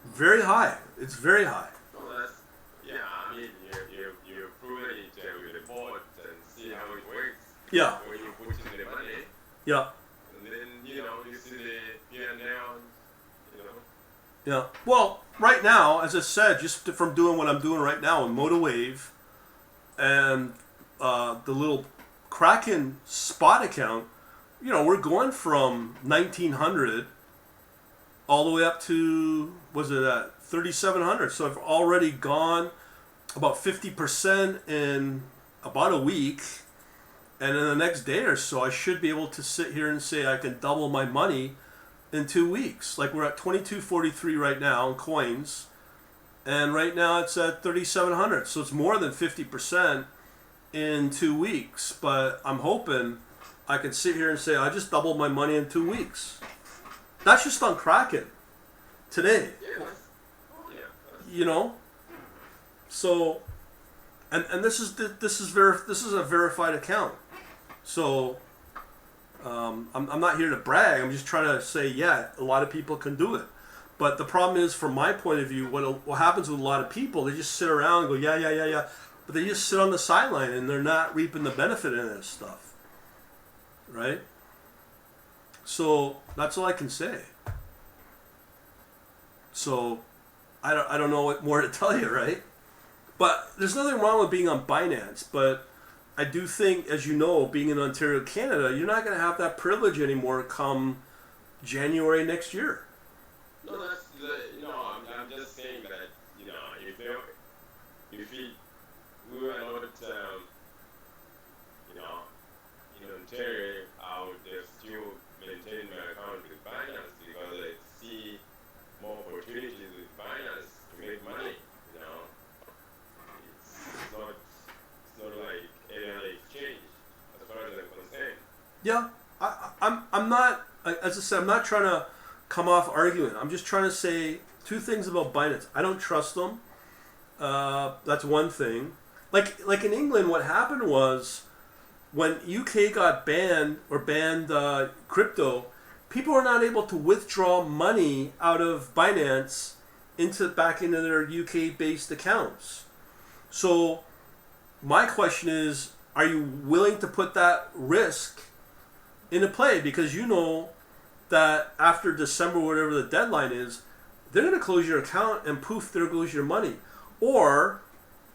very high. It's very high. Well, I mean, you've proven it with the board and see how it works. Yeah. When you put in the money, Yeah. and then you see the here and now, Yeah. Well, right now, as I said, just from doing what I'm doing right now in MotoWave and the little Kraken spot account, we're going from 1900 all the way up to, was it at 3700? So I've already gone about 50% in about a week. And in the next day or so, I should be able to sit here and say I can double my money in 2 weeks. Like we're at 2243 right now in coins. And right now it's at 3700. So it's more than 50% in 2 weeks. But I'm hoping I can sit here and say I just doubled my money in 2 weeks. That's just on Kraken today. So, and this is a verified account. So, I'm not here to brag. I'm just trying to say, yeah, a lot of people can do it. But the problem is, from my point of view, what happens with a lot of people, they just sit around and go, yeah, but they just sit on the sideline and they're not reaping the benefit of this stuff, right? So that's all I can say. So I don't know what more to tell you, right? But there's nothing wrong with being on Binance, but I do think, as you know, being in Ontario, Canada, you're not going to have that privilege anymore come January next year. No, I'm just saying that, if we were not, in Ontario, I would still maintain my account with Binance because I see more opportunities with Binance to make money. It's not like any other exchange as far as I'm concerned. Yeah, I'm not, as I said, I'm not trying to come off arguing. I'm just trying to say two things about Binance. I don't trust them. That's one thing. Like in England, what happened was when UK got banned crypto, people were not able to withdraw money out of Binance back into their UK based accounts. So my question is, are you willing to put that risk into play? Because you know that after December, whatever the deadline is, they're going to close your account and poof, there goes your money. Or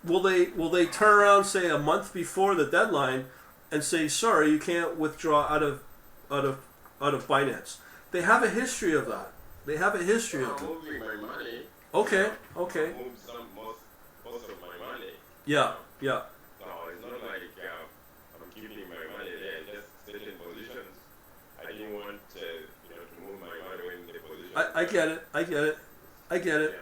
will they turn around, say, a month before the deadline and say, sorry, you can't withdraw out of Binance? They have a history of that. Moving my money. Okay. Move most of my money. Yeah. No, it's not like I'm keeping my money there. Just certain positions. I didn't want to move my money when the position. I get it.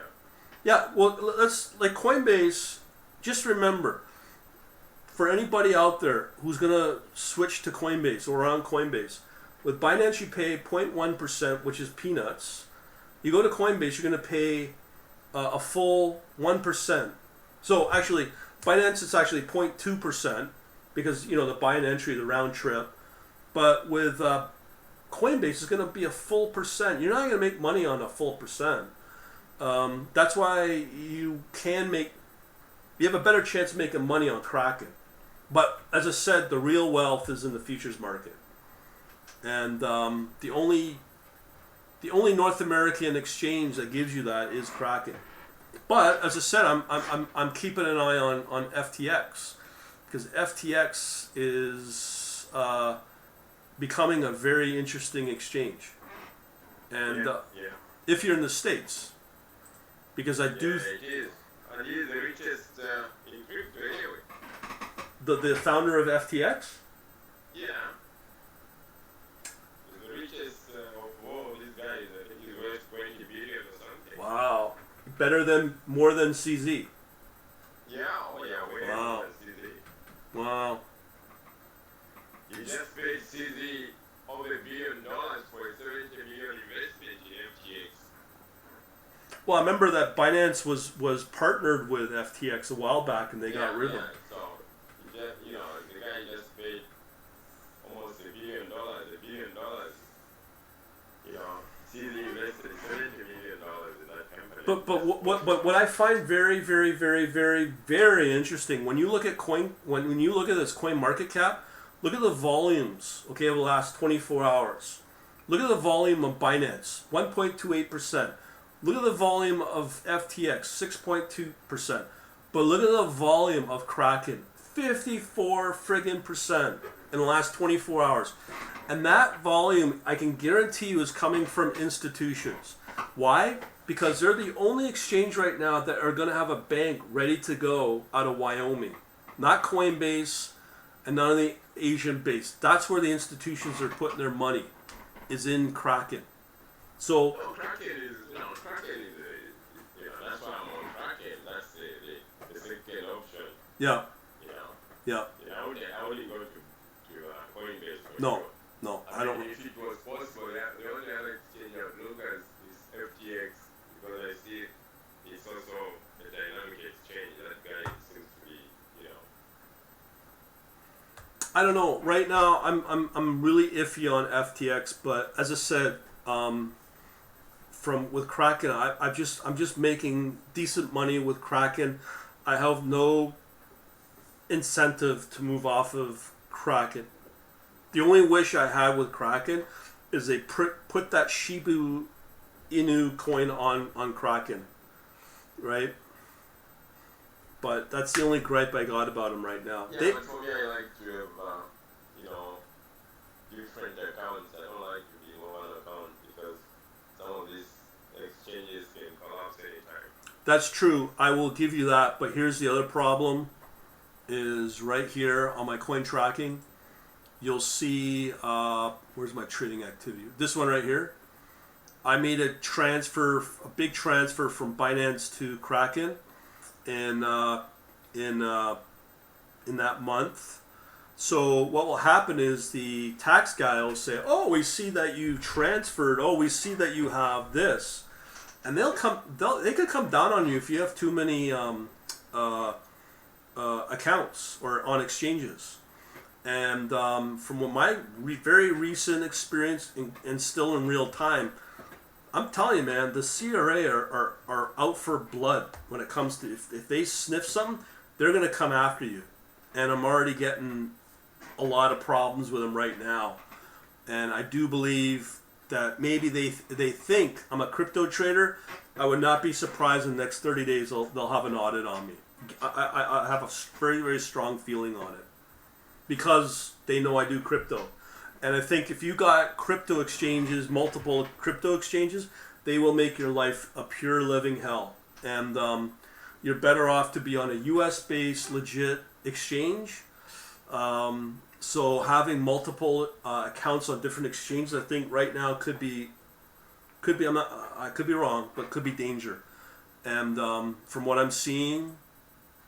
Yeah. Well, let's, like Coinbase. Just remember, for anybody out there who's gonna switch to Coinbase or on Coinbase, with Binance you pay 0.1%, which is peanuts. You go to Coinbase, you're gonna pay a full 1%. So actually, Binance it's actually 0.2% because the buy and entry, the round trip. But with Coinbase, it's going to be a full percent. You're not going to make money on a full percent. That's why you have a better chance of making money on Kraken. But as I said, the real wealth is in the futures market, and the only North American exchange that gives you that is Kraken. But as I said, I'm keeping an eye on FTX because FTX is becoming a very interesting exchange, and if you're in the States, because I do. It is. And he is the richest in crypto anyway. The founder of FTX. Yeah. He's the richest of all these guys. more than CZ. Yeah, oh yeah, way Wow. more than CZ. Wow. You just paid CZ over $1 billion for a $70 million investment in FTX. Well, I remember that Binance was partnered with FTX a while back, and they got rid of them. So you just, the guy just paid almost $1 billion. CZ invested $70 million in that company. But what I find very, very, very, very, very interesting when you look at when you look at this coin market cap, look at the volumes. Okay, over the last 24 hours. Look at the volume of Binance, 1.28%. Look at the volume of FTX, 6.2%. But look at the volume of Kraken, 54% in the last 24 hours. And that volume, I can guarantee you, is coming from institutions. Why? Because they're the only exchange right now that are going to have a bank ready to go out of Wyoming. Not Coinbase and none of the Asian base. That's where the institutions are putting their money, is in Kraken. So Kraken is, that's why I'm on Kraken. That's the second option. yeah. I wouldn't go to Coinbase. No, I don't. If it was possible, the only other exchange I would look at is FTX, because I see it's also a dynamic exchange. That guy seems to be, I don't know. Right now, I'm really iffy on FTX, but as I said, with Kraken, I'm just making decent money with Kraken. I have no incentive to move off of Kraken. The only wish I had with Kraken is they put that Shiba Inu coin on Kraken, right? But that's the only gripe I got about them right now. Yeah, but for me, I like to have, different accounts. I don't like to be in one account because some of these exchanges can collapse anytime. That's true. I will give you that. But here's the other problem: is right here on my coin tracking. You'll see, where's my trading activity? This one right here. I made a big transfer from Binance to Kraken in that month. So what will happen is the tax guy will say, "Oh, we see that you transferred. Oh, we see that you have this," and they could come down on you if you have too many accounts or on exchanges. And from what my very recent experience and still in real time, I'm telling you, man, the CRA are out for blood when it comes to if they sniff something, they're going to come after you. And I'm already getting a lot of problems with them right now. And I do believe that maybe they think I'm a crypto trader. I would not be surprised in the next 30 days they'll have an audit on me. I have a very, very strong feeling on it. Because they know I do crypto. And I think if you got crypto exchanges, multiple crypto exchanges, they will make your life a pure living hell. And you're better off to be on a US-based legit exchange. So having multiple accounts on different exchanges, I think right now could be I could be wrong, but could be danger. And from what I'm seeing,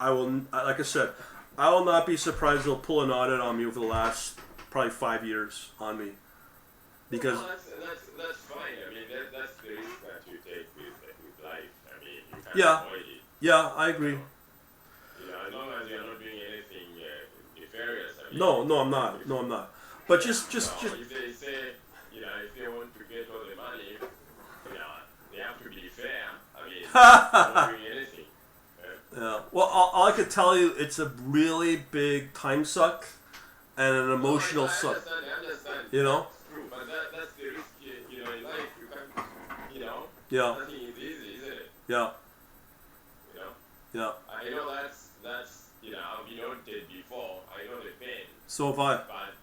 like I said, I will not be surprised they'll pull an audit on me over the last probably 5 years on me, because that's fine. I mean that's the risk that you take with life. I mean you can't avoid it. Yeah, I agree. As long as you're not doing anything nefarious. I mean, No, I'm not. But just if they say if they want to get all the money, they have to be fair. I mean, not doing anything. Yeah. Well, all I could tell you, it's a really big time suck and an emotional suck. I understand. You know? It's true, but that's the risk. In life, you can't. Yeah. Nothing is easy, isn't it? Yeah. Yeah. I know that's I've been audited before. I know the pain. So have I. But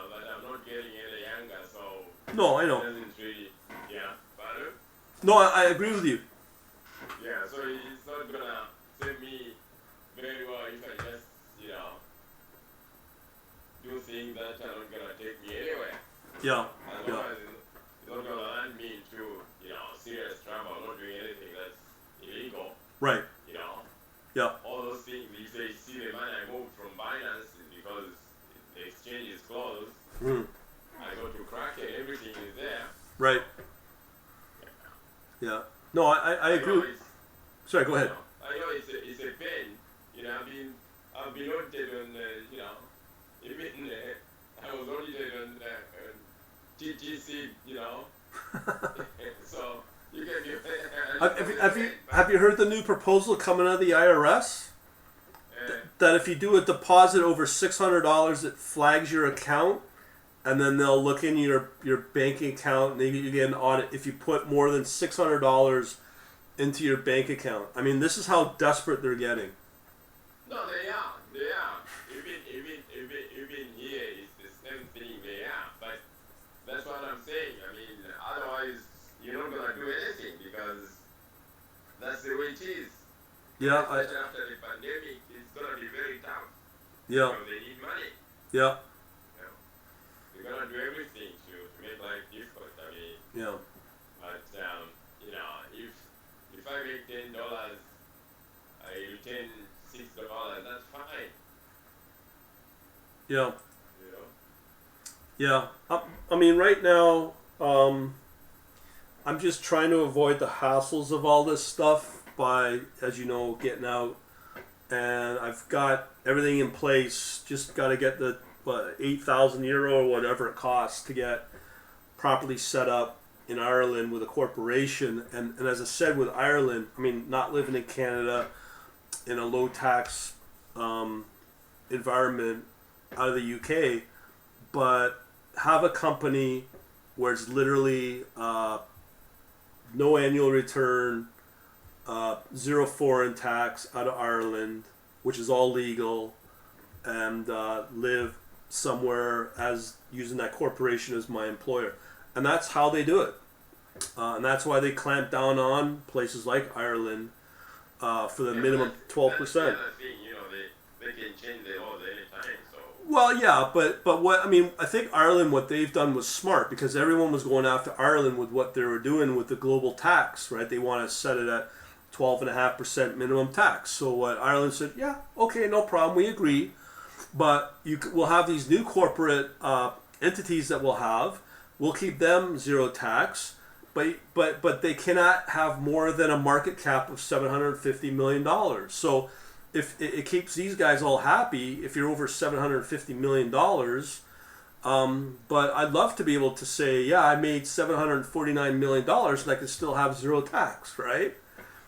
but I'm not getting any younger, so. No, I know. It doesn't really. But. No, I agree with you. Yeah, so it's not gonna save me very well if I just, do things that are not gonna take me anywhere. Yeah. Otherwise, it's not gonna land me into, serious trouble, not doing anything. Right. You know, Yeah. all those things. If they see the money I moved from Binance because the exchange is closed, Mm. I go to Kraken, everything is there. Right. Yeah. No, I agree. know it's, Sorry, go ahead. I know it's a pain. You know, I've been audited on, you know, even I was audited on TTC, you know. So you can Have you heard the new proposal coming out of the IRS? uh, That if you do a deposit over $600, it flags your account, and then they'll look in your banking account, and you get an audit if you put more than $600 into your bank account. I mean, this is how desperate they're getting. No, they are. Even here is the same thing. They are, but that's what I'm saying. I mean, otherwise you're not gonna do anything because that's the way it is. Yeah, Especially after the pandemic, it's gonna be very tough. yeah, Because they need money. yeah, You know, they're gonna do everything to make life difficult. I mean, yeah, but you know, if I make $10, I return $6. That's fine. yeah, You know. yeah. I mean, right now, I'm just trying to avoid the hassles of all this stuff by, as you know, getting out. And I've got everything in place. Just got to get the €8,000 or whatever it costs to get properly set up in Ireland with a corporation. And as I said, with Ireland, I mean, not living in Canada in a low tax environment out of the UK, but have a company where it's literally no annual return, 0 foreign tax out of Ireland, which is all legal, and live somewhere as using that corporation as my employer. And that's how they do it. And that's why they clamp down on places like Ireland for the minimum 12%. That's the other thing, you know, they can change the laws anytime. So Well, yeah, but what I mean, I think Ireland, what they've done was smart because everyone was going after Ireland with what they were doing with the global tax, right? They want to set it at 12.5% minimum tax. So what Ireland said, yeah, okay, no problem, we agree, but we'll have these new corporate entities that we'll have. We'll keep them zero tax, but they cannot have more than a market cap of $750 million. So if it keeps these guys all happy, if you're over $750 million, but I'd love to be able to say, yeah, I made $749 million and I can still have zero tax, right?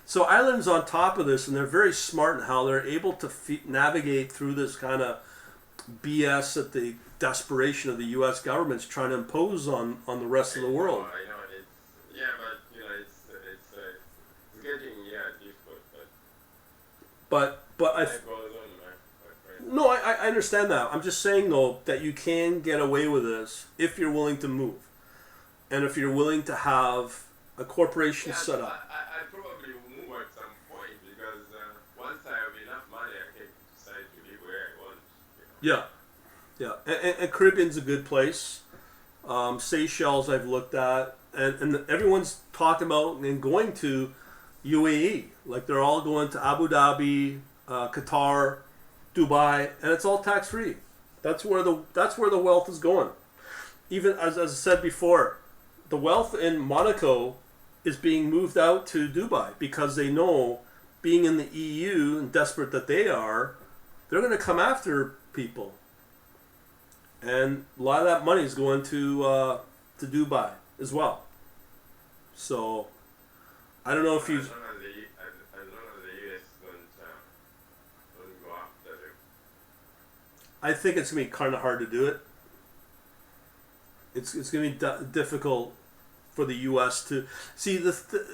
So Ireland's on top of this, and they're very smart in how they're able to navigate through this kind of BS that the desperation of the U.S. government's trying to impose on the rest of the world. I know it's but you know it's getting difficult. But I Life goes on, man. no, I understand that. I'm just saying though that you can get away with this if you're willing to move, and if you're willing to have a corporation set up. I probably will move at some point because once I have enough money, I can decide to live where I want. You know? Yeah. And Caribbean's a good place. Seychelles I've looked at, and everyone's talking about and going to UAE. Like they're all going to Abu Dhabi, Qatar, Dubai, and it's all tax free. That's where the wealth is going. Even as I said before, the wealth in Monaco is being moved out to Dubai because they know, being in the EU and desperate that they are, they're going to come after people. And a lot of that money is going to Dubai as well. So I don't know if you. As long as the US don't go after them. I think it's gonna be kind of hard to do it. It's gonna be difficult for the U.S. to see.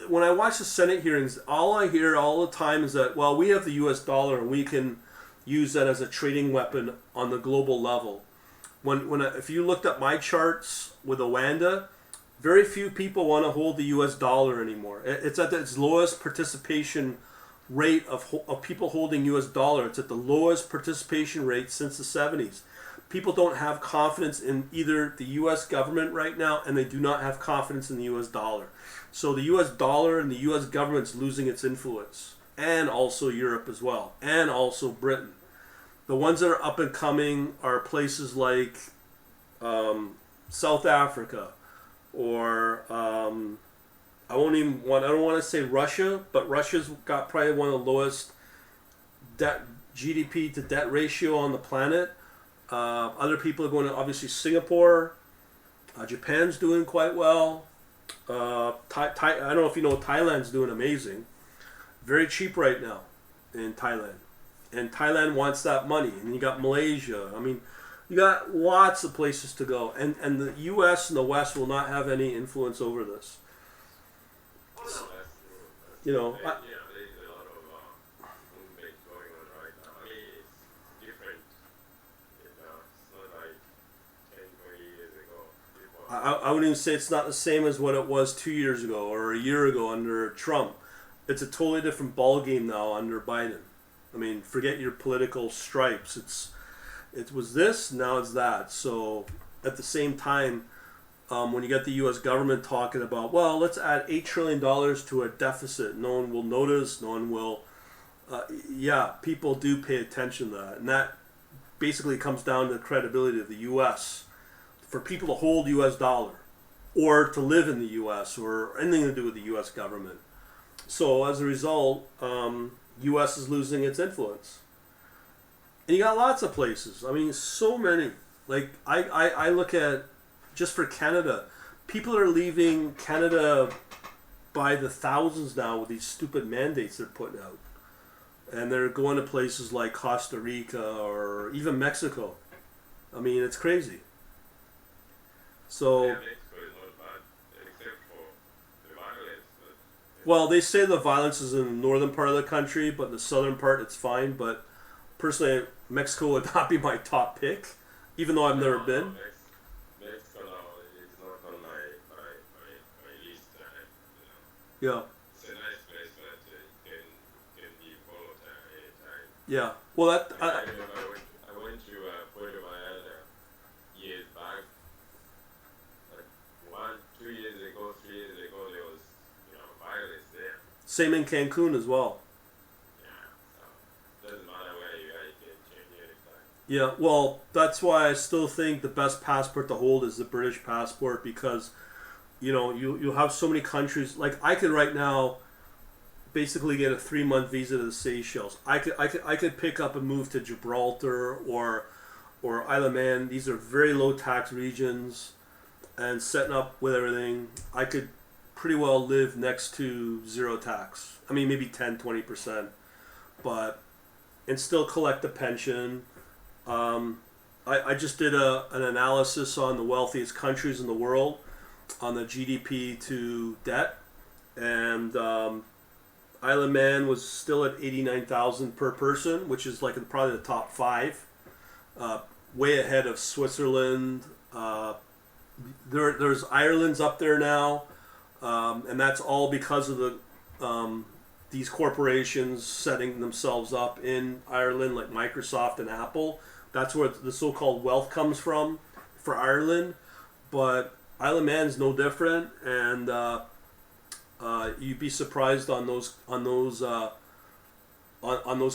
When I watch the Senate hearings, all I hear all the time is that, well, we have the U.S. dollar and we can use that as a trading weapon on the global level. If you looked at my charts with Owanda, very few people want to hold the U.S. dollar anymore. It's at its lowest participation rate of people holding U.S. dollar. It's at the lowest participation rate since the 70s. People don't have confidence in either the U.S. government right now, and they do not have confidence in the U.S. dollar. So the U.S. dollar and the U.S. government's losing its influence. and also Europe as well, and also Britain. The ones that are up and coming are places like South Africa, or I don't want to say Russia, but Russia's got probably one of the lowest debt GDP to debt ratio on the planet. Other people are going to obviously Singapore. Japan's doing quite well. I don't know if you know, Thailand's doing amazing. Very cheap right now in Thailand. And Thailand wants that money. And you got Malaysia. I mean, you got lots of places to go. And the U.S. and the West will not have any influence over this. You know, there's a lot of movement going on right now. I mean, it's different. It's not like 10, 20 years ago. I wouldn't even say it's not the same as what it was 2 years ago or a year ago under Trump. It's a totally different ballgame now under Biden. I mean, forget your political stripes. It was this, now it's that. So at the same time, when you get the U.S. government talking about, well, let's add $8 trillion to a deficit, no one will notice, no one will. Yeah, people do pay attention to that, and that basically comes down to the credibility of the U.S. For people to hold U.S. dollar, or to live in the U.S. or anything to do with the U.S. government. So as a result, U.S. is losing its influence. And you got lots of places. I mean, so many. Like, I look at, just for Canada, people are leaving Canada by the thousands now with these stupid mandates they're putting out. And they're going to places like Costa Rica or even Mexico. I mean, it's crazy. So, Yeah, Mexico is not bad, except for the violence. well, they say the violence is in the northern part of the country, but in the southern part it's fine. But personally, Mexico would not be my top pick, even though I've never been. Mexico now is not on my list. Yeah, It's a nice place, but it can be volatile anytime. yeah. Well, that I remember I went to Puerto Vallarta years back. Like 1, 2 years ago, 3 years ago, there was violence there. same in Cancun as well. Yeah, so doesn't matter where you are, you can change anytime. Yeah, well, that's why I still think the best passport to hold is the British passport, because you have so many countries. Like, I could right now basically get a 3-month visa to the Seychelles. I could pick up and move to Gibraltar or Isle of Man. These are very low tax regions, and setting up with everything, I could pretty well live next to zero tax. I mean, maybe 10-20%, but and still collect a pension. I just did an analysis on the wealthiest countries in the world on the GDP to debt, and Isle of Man was still at 89,000 per person, which is like probably the top 5, way ahead of Switzerland. There's Ireland's up there now, and that's all because of these corporations setting themselves up in Ireland, like Microsoft and Apple. That's where the so-called wealth comes from for Ireland. But Isle of Man's no different, and you'd be surprised on those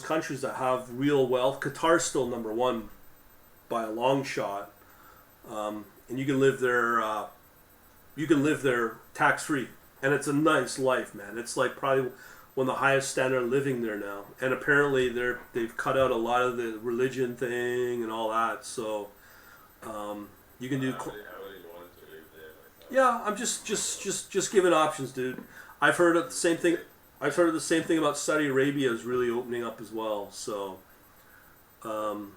countries that have real wealth. Qatar's still number 1 by a long shot, and you can live there tax free, and it's a nice life, man. It's like probably one of the highest standard of living there now, and apparently they've cut out a lot of the religion thing and all that. So you can do. I really want to live there myself. Yeah, I'm just giving options, dude. I've heard of the same thing. I've heard of the same thing about Saudi Arabia is really opening up as well. So, They can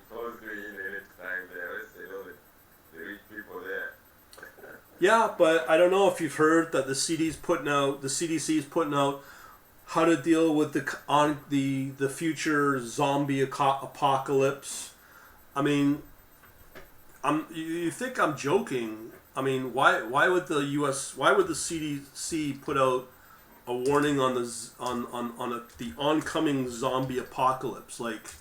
close the anytime there. The rich people there. yeah, but I don't know if you've heard that the CDC's putting out how to deal with the future zombie apocalypse. I mean, you think I'm joking? I mean, why would the CDC put out a warning on the oncoming zombie apocalypse? Like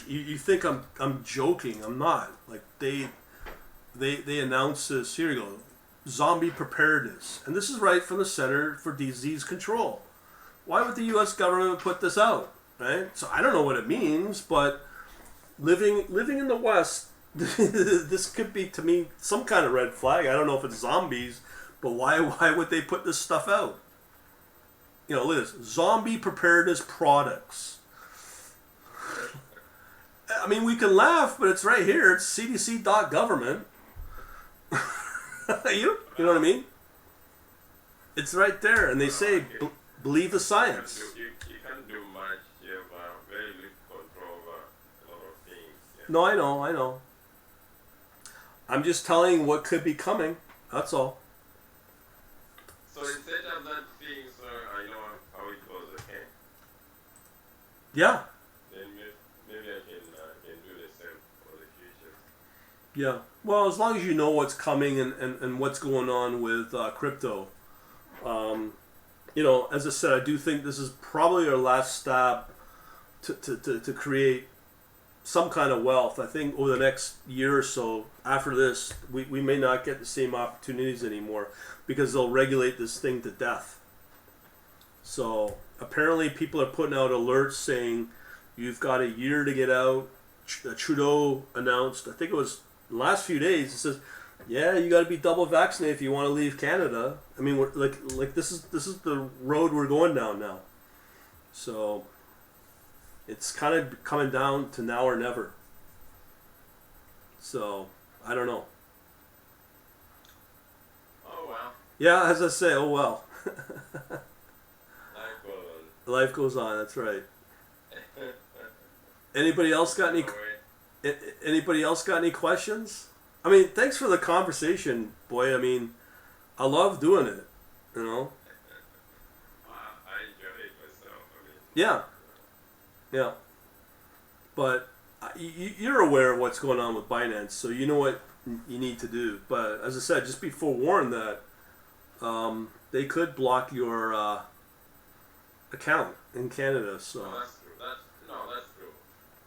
you think I'm joking? I'm not. Like they announced this. Here you go. zombie preparedness. And this is right from the Center for Disease Control. Why would the U.S. government put this out, right? So I don't know what it means, but living in the West, this could be, to me, some kind of red flag. I don't know if it's zombies, but why would they put this stuff out? You know, look at this. Zombie preparedness products. I mean, we can laugh, but it's right here. It's cdc.government. You know what I mean? It's right there, and they say, believe the science. You can't do much. You have very little control over a lot of things. Yeah. No, I know. I'm just telling what could be coming. That's all. So instead of that thing, so I know how it goes, okay? Yeah. Then maybe I can do the same for the future. Yeah. Well, as long as you know what's coming and what's going on with crypto. You know, as I said, I do think this is probably our last stab to create some kind of wealth. I think over the next year or so, after this, we may not get the same opportunities anymore because they'll regulate this thing to death. So apparently people are putting out alerts saying you've got a year to get out. Trudeau announced, I think it was the last few days, it says, yeah, you got to be double vaccinated if you want to leave Canada. I mean, we're like this is the road we're going down now. So it's kind of coming down to now or never. So I don't know. Oh well. Yeah, as I say, oh well. Life goes on. Life goes on. That's right. Anybody else got any? Anybody else got any questions? I mean, thanks for the conversation, boy. I mean, I love doing it. You know. I enjoy it myself. I mean. Yeah. Yeah. But you're aware of what's going on with Binance, so you know what you need to do. But as I said, just be forewarned that they could block your account in Canada. So. No, that's true. That's true.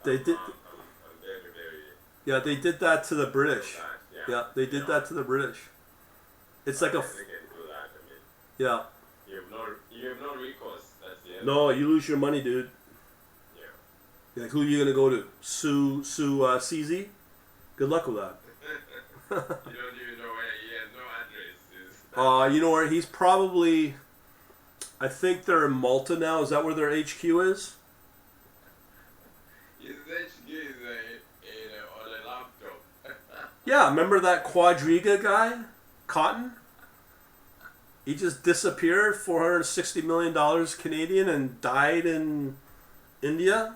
They did. I'm very, very. Yeah, they did that to the British. Yeah, Yeah, they did that to the British. It's like a. They can do that. I mean, Yeah. you have no recourse. That's the end. No, you lose your money, dude. Yeah. Like, who are you gonna go to? Sue CZ? Good luck with that. You don't even know where he has no address. You know where he's probably. I think they're in Malta now. Is that where their HQ is? His HQ is on a laptop. Yeah, remember that Quadriga guy, Cotton? He just disappeared, $460 million Canadian, and died in India.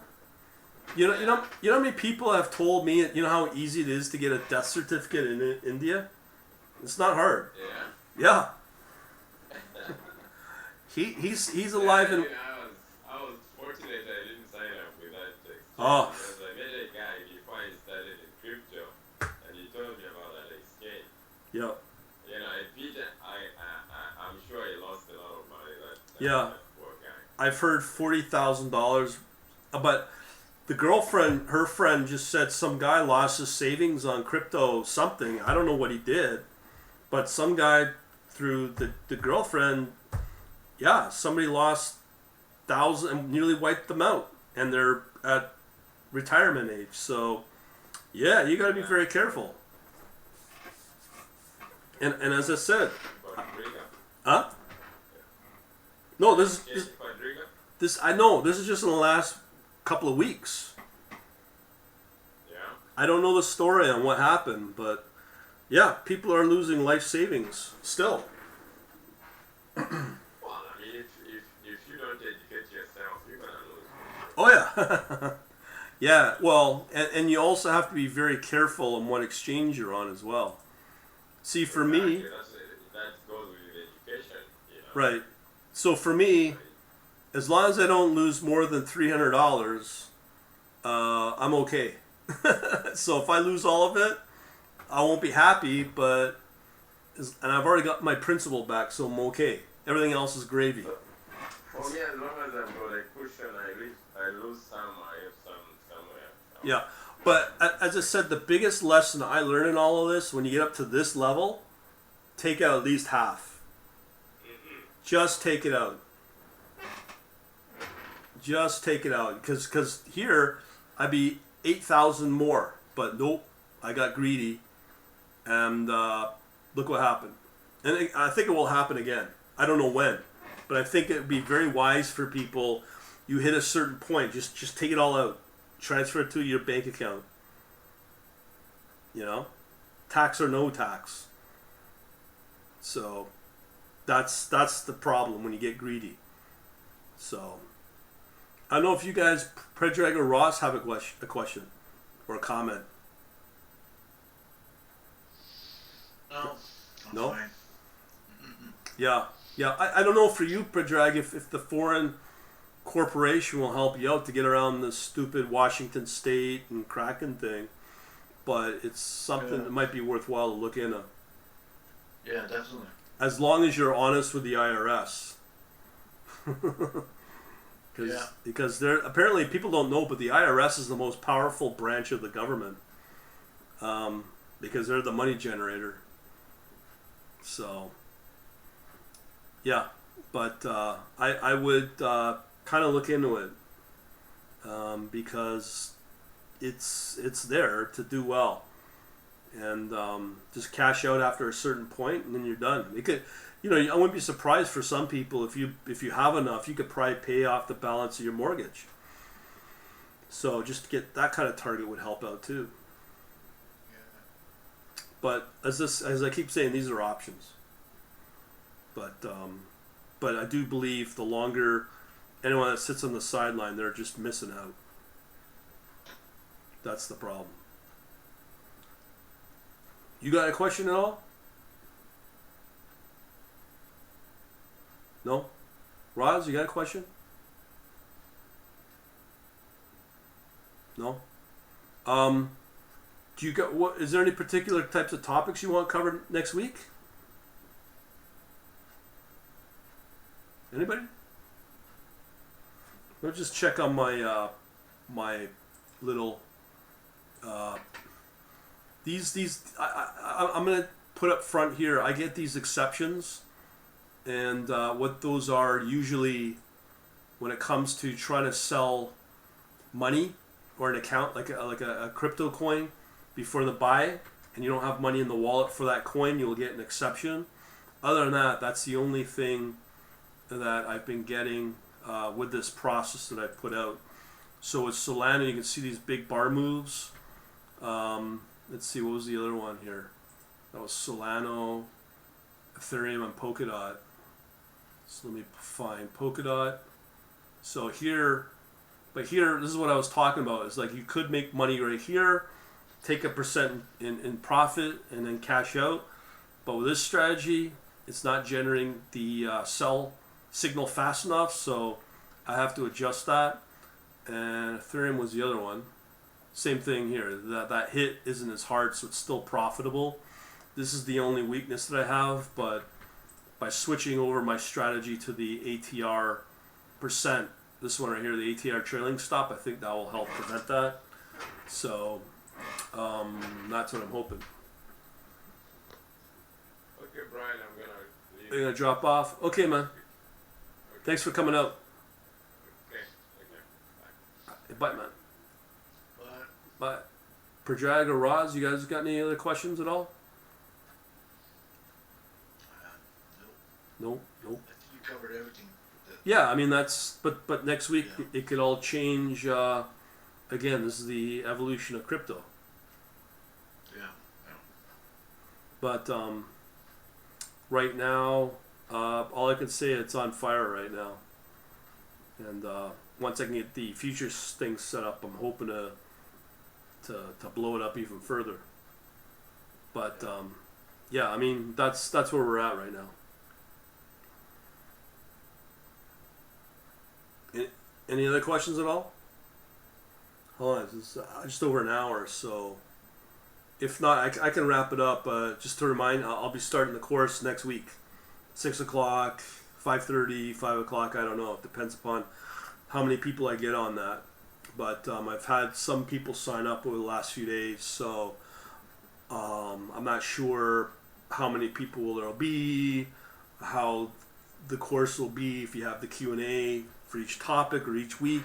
You know how many people have told me, you know how easy it is to get a death certificate in India? It's not hard. Yeah. Yeah. He's alive and. I was fortunate I didn't sign up with that text. Oh. Because I met a guy before I started in crypto, and he told me about that exchange. Yeah. You know, and Peter, I'm sure he lost a lot of money. Yeah. That poor guy. I've heard $40,000, but the girlfriend, her friend, just said some guy lost his savings on crypto something. I don't know what he did, but some guy through the girlfriend, yeah, somebody lost thousands and nearly wiped them out, and they're at retirement age. So, yeah, you got to be very careful. And as I said, huh? No, this I know this is just in the last couple of weeks. Yeah. I don't know the story on what happened, but yeah, people are losing life savings still. Well, I mean, if you don't educate yourself, you're gonna lose. Oh yeah. Yeah, well, and you also have to be very careful on what exchange you're on as well. See, for me, that goes with education, you know. right. So for me, as long as I don't lose more than $300, I'm okay. So if I lose all of it, I won't be happy, and I've already got my principal back, so I'm okay. Everything else is gravy. For me, as long as I've got a cushion, I lose some, I have some somewhere. Yeah, but as I said, the biggest lesson I learned in all of this, when you get up to this level, take out at least half. Just take it out. Just take it out. Because here, I'd be 8,000 more. But nope, I got greedy. And look what happened. And I think it will happen again. I don't know when. But I think it would be very wise for people, you hit a certain point, just take it all out. Transfer it to your bank account. You know? Tax or no tax. So that's the problem when you get greedy. So I don't know if you guys, Predrag or Ross, have a question or a comment. No. No? Fine. Yeah. I don't know for you, Predrag, if the foreign corporation will help you out to get around the stupid Washington State and Kraken thing, but it's something that might be worthwhile to look into. Yeah, definitely. As long as you're honest with the IRS. Because they're, apparently people don't know, but the IRS is the most powerful branch of the government. Because they're the money generator. So, yeah. But I would kind of look into it. Because it's there to do well. And just cash out after a certain point, and then you're done. It could, I wouldn't be surprised for some people if you have enough, you could probably pay off the balance of your mortgage. So just to get that kind of target would help out too. Yeah. But as I keep saying, these are options. But I do believe the longer anyone that sits on the sideline, they're just missing out. That's the problem. You got a question at all? No? Roz, you got a question? No? Do you got what? Is there any particular types of topics you want covered next week? Anybody? Let me just check on my my little. I'm gonna put up front here. I get these exceptions, and what those are usually, when it comes to trying to sell money or an account like a crypto coin before the buy, and you don't have money in the wallet for that coin, you'll get an exception. Other than that, that's the only thing that I've been getting with this process that I put out. So with Solana, you can see these big bar moves. Let's see, what was the other one here? That was Solano, Ethereum, and Polkadot. So let me find Polkadot. So here, this is what I was talking about. It's like you could make money right here, take a percent in profit, and then cash out. But with this strategy, it's not generating the sell signal fast enough, so I have to adjust that. And Ethereum was the other one. Same thing here. That hit isn't as hard, so it's still profitable. This is the only weakness that I have, but by switching over my strategy to the ATR percent, this one right here, the ATR trailing stop, I think that will help prevent that. So that's what I'm hoping. Okay, Brian, I'm gonna leave. You're gonna drop off? Okay, man. Okay. Thanks for coming out. Okay. Bye. Bye, man. But Bye. Predrag or Roz, you guys got any other questions at all? nope. No. I think you covered everything. Yeah, I mean that's. But next week Yeah. it could all change. Again, this is the evolution of crypto. Yeah. But right now, all I can say, it's on fire right now. And once I can get the futures thing set up, I'm hoping to blow it up even further. But yeah, I mean that's where we're at right now. Any other questions at all? Hold on, it's just over an hour, so if not, I can wrap it up. Just to remind, I'll be starting the course next week, 6 o'clock, 5:30, 5 o'clock. I don't know. It depends upon how many people I get on that. But I've had some people sign up over the last few days, so I'm not sure how many people will there be, how the course will be, if you have the Q&A for each topic or each week.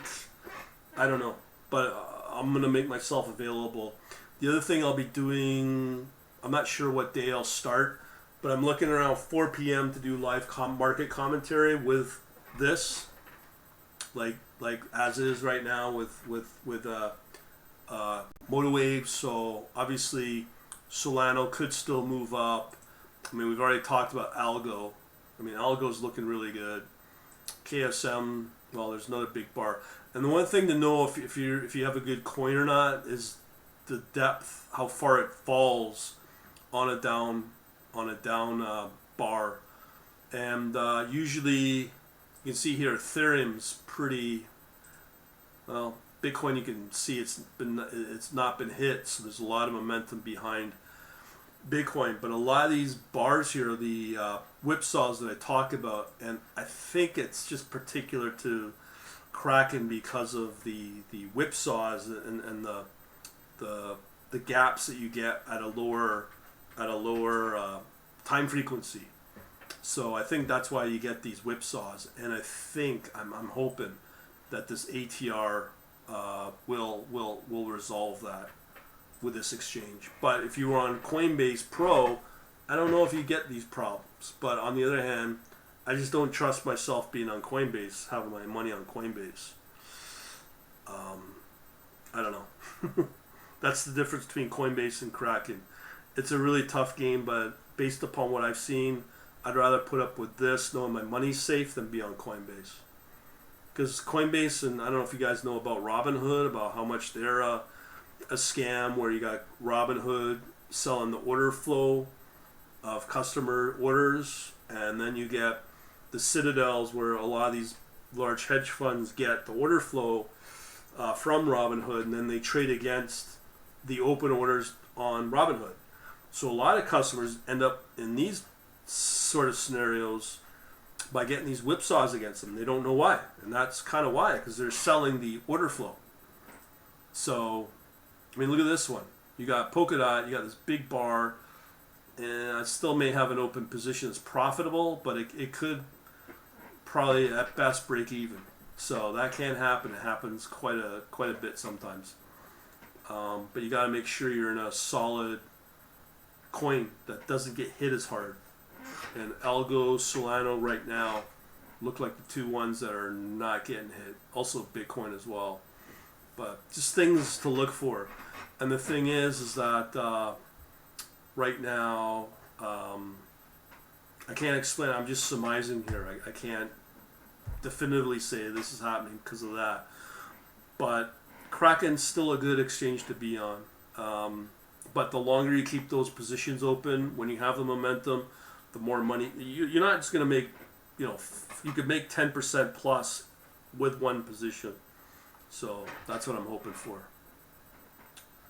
I don't know, but I'm going to make myself available. The other thing I'll be doing, I'm not sure what day I'll start, but I'm looking around 4 p.m. to do live market commentary with this, like as is right now with MotoWave. So obviously Solano could still move up. I mean, we've already talked about Algo. I mean, Algo's looking really good. KSM, well, there's another big bar. And the one thing to know if you have a good coin or not is the depth, how far it falls on a down bar. And usually you can see here Ethereum's pretty well. Bitcoin, you can see it's not been hit, so there's a lot of momentum behind Bitcoin. But a lot of these bars here are the whipsaws that I talk about, and I think it's just particular to Kraken because of the whipsaws and the gaps that you get at a lower time frequency. So I think that's why you get these whipsaws, and I think I'm hoping that this ATR will resolve that with this exchange. But if you were on Coinbase Pro, I don't know if you get these problems. But on the other hand, I just don't trust myself being on Coinbase, having my money on Coinbase. I don't know. That's the difference between Coinbase and Kraken. It's a really tough game, but based upon what I've seen, I'd rather put up with this, knowing my money's safe, than be on Coinbase. Because Coinbase, and I don't know if you guys know about Robinhood, about how much they're a scam, where you got Robinhood selling the order flow of customer orders, and then you get the Citadels, where a lot of these large hedge funds get the order flow from Robinhood, and then they trade against the open orders on Robinhood. So a lot of customers end up in these sort of scenarios by getting these whipsaws against them. They don't know why, and that's kind of why, because they're selling the order flow. So, I mean, look at this one. You got Polkadot, you got this big bar, and I still may have an open position that's profitable, but it could probably at best break even. So that can happen. It happens quite a bit sometimes. But you got to make sure you're in a solid coin that doesn't get hit as hard. And Algo, Solano right now look like the two ones that are not getting hit. Also Bitcoin as well. But just things to look for. And the thing is that right now, I can't explain. I'm just surmising here. I can't definitively say this is happening because of that. But Kraken's still a good exchange to be on. But the longer you keep those positions open, when you have the momentum, the more money. You're not just going to make, you could make 10% plus with one position. So that's what I'm hoping for.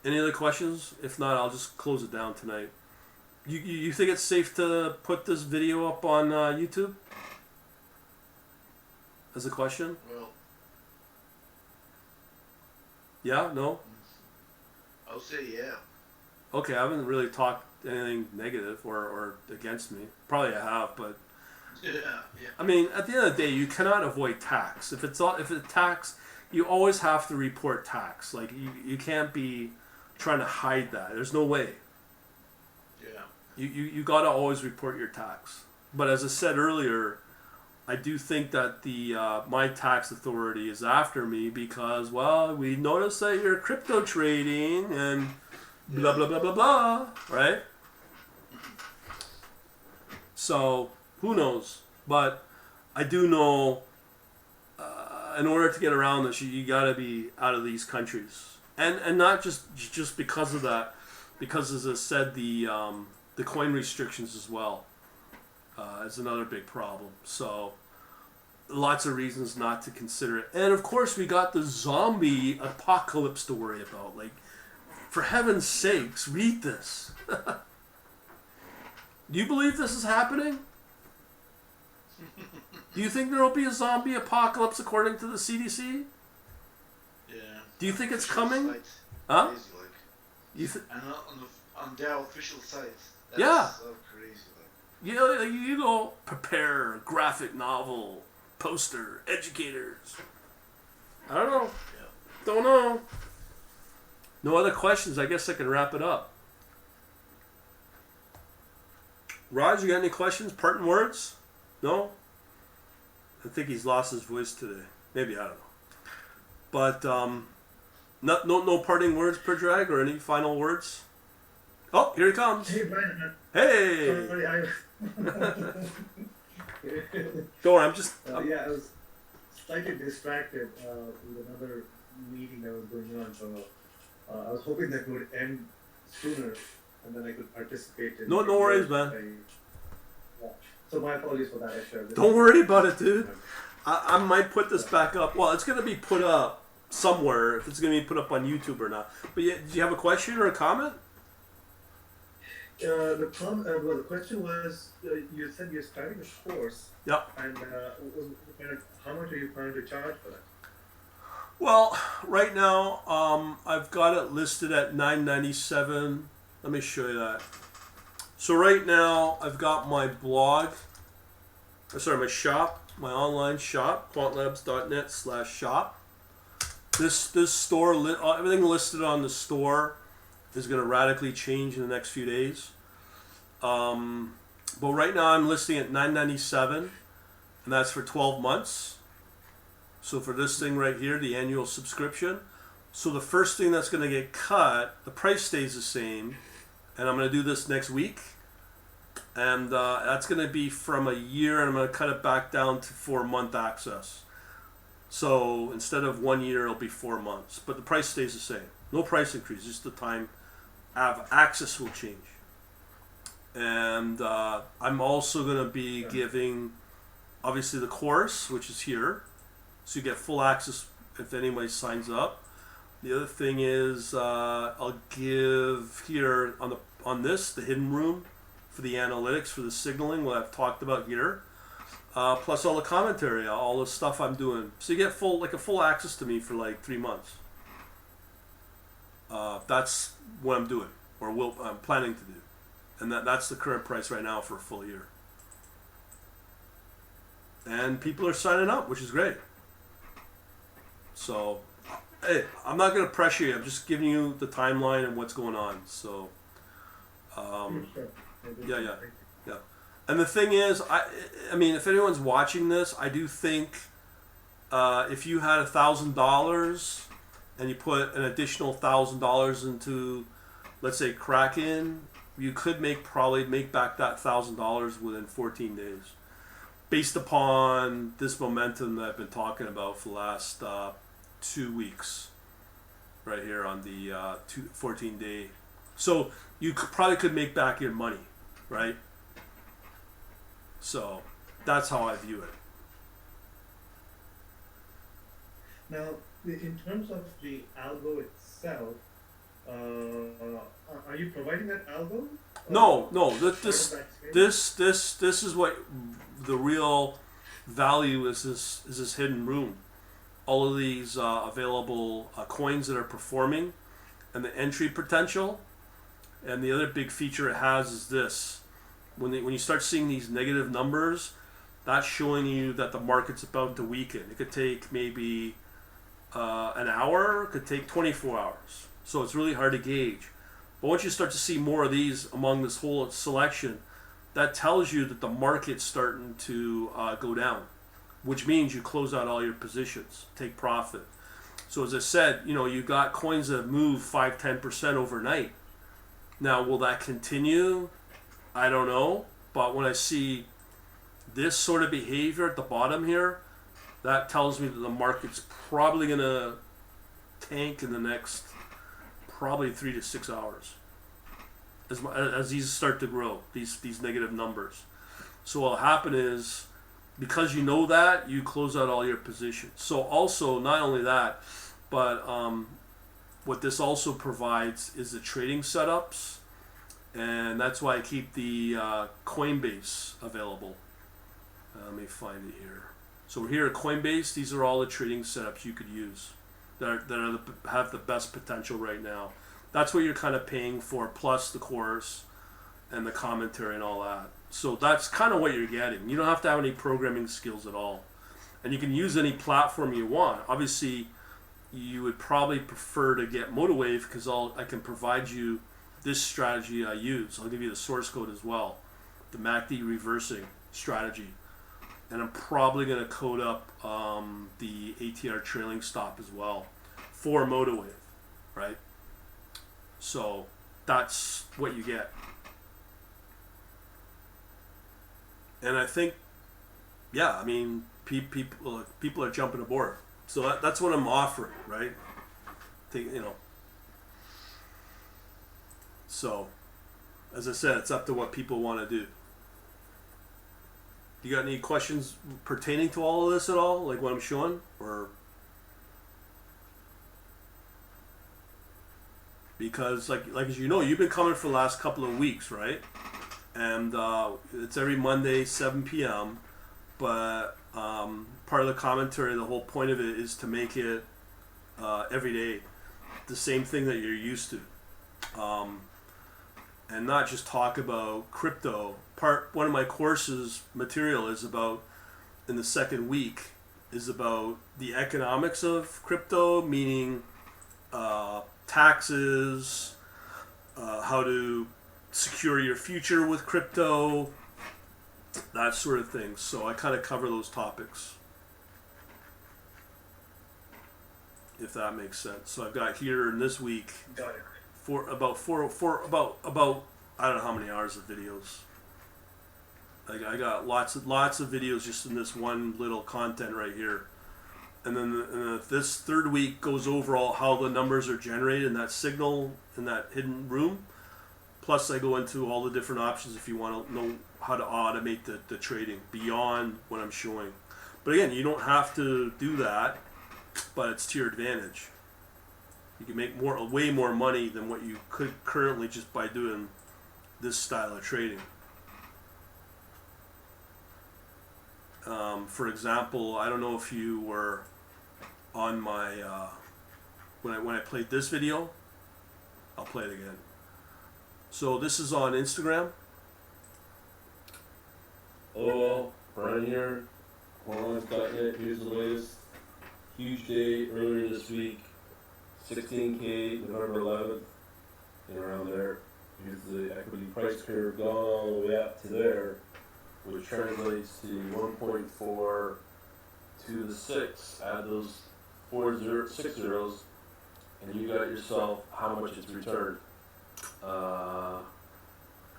Any other questions? If not, I'll just close it down tonight. You think it's safe to put this video up on YouTube? As a question? Well, yeah? No? I'll say yeah. Okay, I haven't really talked anything negative or against me. Probably I have, but Yeah. I mean, at the end of the day, you cannot avoid tax. If it's tax, you always have to report tax. Like you can't be trying to hide that. There's no way. Yeah. You got to always report your tax. But as I said earlier, I do think that the my tax authority is after me because, well, we noticed that you're crypto trading and blah blah blah blah blah, right? So who knows? But I do know in order to get around this, you got to be out of these countries, and not just because of that, because as I said, the coin restrictions as well is another big problem. So lots of reasons not to consider it, and of course we got the zombie apocalypse to worry about. Like, for heaven's sakes, read this. Do you believe this is happening? Do you think there will be a zombie apocalypse according to the CDC? Yeah. Do you think it's Official coming? sites, Huh? crazy, like. You And on their official sites. That's Yeah. so crazy. you go prepare a graphic novel, poster, educators. I don't know. Yeah. Don't know. No other questions. I guess I can wrap it up. Raj, you got any questions? Parting words? No? I think he's lost his voice today. Maybe, I don't know. But no parting words, Predrag, or any final words? Oh, here he comes. Hey, Brian. Hey! Sorry, I Don't worry, I'm just... yeah, I was slightly distracted with another meeting that was going on, so I was hoping that would end sooner, and then I could participate in. No worries, man. Yeah. So my apologies for that, Asher. Don't worry about it, dude. I might put this back up. Well, it's going to be put up somewhere, if it's going to be put up on YouTube or not. But yeah, do you have a question or a comment? The question was, you said you're starting a course. Yep. And how much are you planning to charge for that? Well, right now, I've got it listed at $9.97. Let me show you that. So right now, I've got my blog, my shop, my online shop, quantlabs.net/shop. This store, everything listed on the store is going to radically change in the next few days. But right now I'm listing at $9.97, and that's for 12 months. So for this thing right here, the annual subscription. So the first thing that's going to get cut, the price stays the same, and I'm going to do this next week. And that's going to be from a year, and I'm going to cut it back down to 4-month access. So instead of 1 year, it'll be 4 months. But the price stays the same. No price increase, just the time of access will change. And I'm also going to be giving, obviously, the course, which is here. So you get full access if anybody signs up. The other thing is I'll give here on the hidden room for the analytics, for the signaling, what I've talked about here. Plus all the commentary, all the stuff I'm doing. So you get full access to me for like 3 months. That's what I'm doing, or I'm planning to do. And that's the current price right now for a full year. And people are signing up, which is great. So, hey, I'm not going to pressure you. I'm just giving you the timeline and what's going on. So, Sure. yeah. And the thing is, I mean, if anyone's watching this, I do think if you had $1,000 and you put an additional $1,000 into, let's say, Kraken, you could probably make back that $1,000 within 14 days, based upon this momentum that I've been talking about for the last 2 weeks, right here on the 14-day. So you probably could make back your money, right? So that's how I view it. Now, in terms of the algo itself, are you providing that algo? No. This is what the real value is. This hidden room. All of these available coins that are performing, and the entry potential. And the other big feature it has is this: when you start seeing these negative numbers, that's showing you that the market's about to weaken. It could take maybe an hour. It could take 24 hours. So it's really hard to gauge. But once you start to see more of these among this whole selection, that tells you that the market's starting to go down, which means you close out all your positions, take profit. So as I said, you got coins that move 5-10% overnight. Now, will that continue? I don't know. But when I see this sort of behavior at the bottom here, that tells me that the market's probably going to tank in the next probably 3 to 6 hours as these start to grow, these negative numbers. So what'll happen is, because you know that, you close out all your positions. So also, not only that, but what this also provides is the trading setups, and that's why I keep the Coinbase available. Let me find it here. So we're here at Coinbase. These are all the trading setups you could use that have the best potential right now. That's what you're kind of paying for, plus the course and the commentary and all that. So that's kind of what you're getting. You don't have to have any programming skills at all. And you can use any platform you want. Obviously, you would probably prefer to get MotoWave because I can provide you this strategy I use. I'll give you the source code as well. The MACD reversing strategy. And I'm probably going to code up the ATR trailing stop as well for MotoWave, right? So that's what you get. And I think, yeah, I mean, people are jumping aboard. So that's what I'm offering, right? So, as I said, it's up to what people want to do. You got any questions pertaining to all of this at all, like what I'm showing, or? Because like as you know, you've been coming for the last couple of weeks, right? And it's every Monday, 7 p.m. But part of the commentary, the whole point of it is to make it every day the same thing that you're used to, and not just talk about crypto. One of my courses material is about, in the second week, is about the economics of crypto, meaning taxes, how to secure your future with crypto, that sort of thing. So I kind of cover those topics, if that makes sense. So I've got here in this week about I don't know how many hours of videos. I got lots of videos just in this one little content right here. And then this third week goes over how the numbers are generated in that signal, in that hidden room. Plus I go into all the different options if you want to know how to automate the trading beyond what I'm showing. But again, you don't have to do that, but it's to your advantage. You can make way more money than what you could currently just by doing this style of trading. For example, I don't know if you were on my when I played this video. I'll play it again. So this is on Instagram. Hello, Brian here. Quant.net. Here's the latest. Huge day earlier this week. 16K, November 11th, and around there. Here's the equity price curve going all the way up to there, which translates to 1.4 to the 6. Add those 6 zeros, and you got yourself how much it's returned.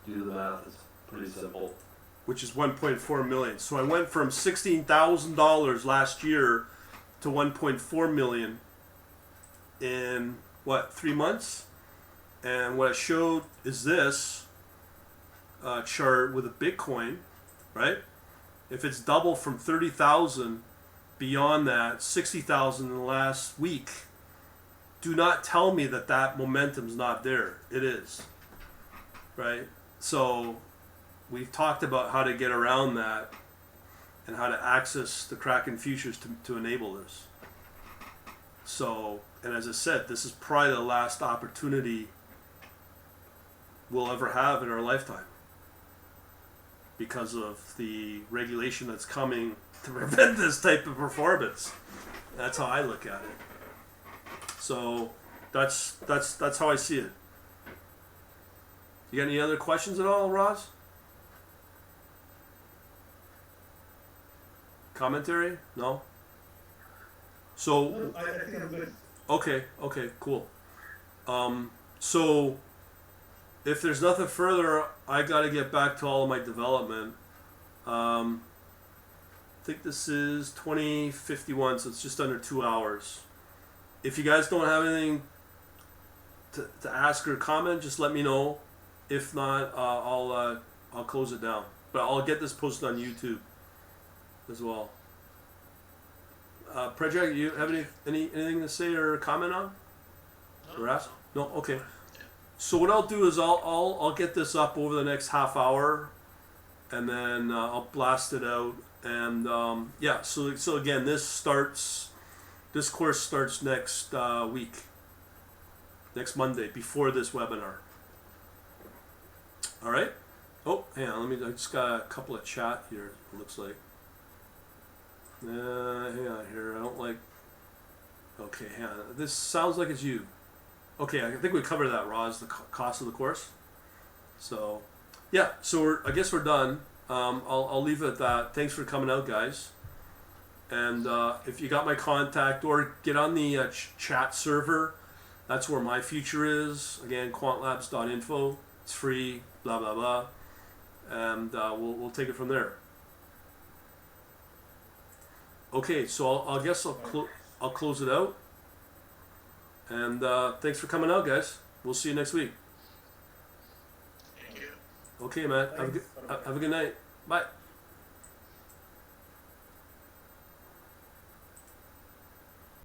Do the math, it's pretty simple. Which is 1.4 million. So I went from $16,000 last year to 1.4 million in 3 months? And what I showed is this chart with a Bitcoin, right? If it's double from 30,000, beyond that, 60,000 in the last week, do not tell me that momentum's not there. It is, right? So we've talked about how to get around that and how to access the Kraken futures to enable this. So, and as I said, this is probably the last opportunity we'll ever have in our lifetime because of the regulation that's coming to prevent this type of performance. That's how I look at it. So that's how I see it. You got any other questions at all, Roz? Commentary? No? So I think I'm good. okay, cool. So if there's nothing further, I got to get back to all of my development. I think this is 2051, so it's just under 2 hours. If you guys don't have anything to ask or comment, just let me know. If not, I'll close it down. But I'll get this posted on YouTube as well. Predrag, you have anything to say or comment on? Or ask? No? Okay. So what I'll do is I'll get this up over the next half hour, and then I'll blast it out. And yeah, so again, this course starts next week, next Monday, before this webinar. All right. Oh, hang on. I just got a couple of chat here. It looks like. Hang on here. I don't like. Okay, hang on. This sounds like it's you. Okay, I think we covered that, Roz. The cost of the course. So, yeah. So I guess we're done. I'll leave it at that. Thanks for coming out, guys. And if you got my contact, or get on the chat server, that's where my future is. Again, quantlabs.info. It's free. Blah blah blah. And we'll take it from there. Okay, so I'll guess I'll close it out. And thanks for coming out, guys. We'll see you next week. Thank you. Okay, man. Thanks. Have a good night. Bye.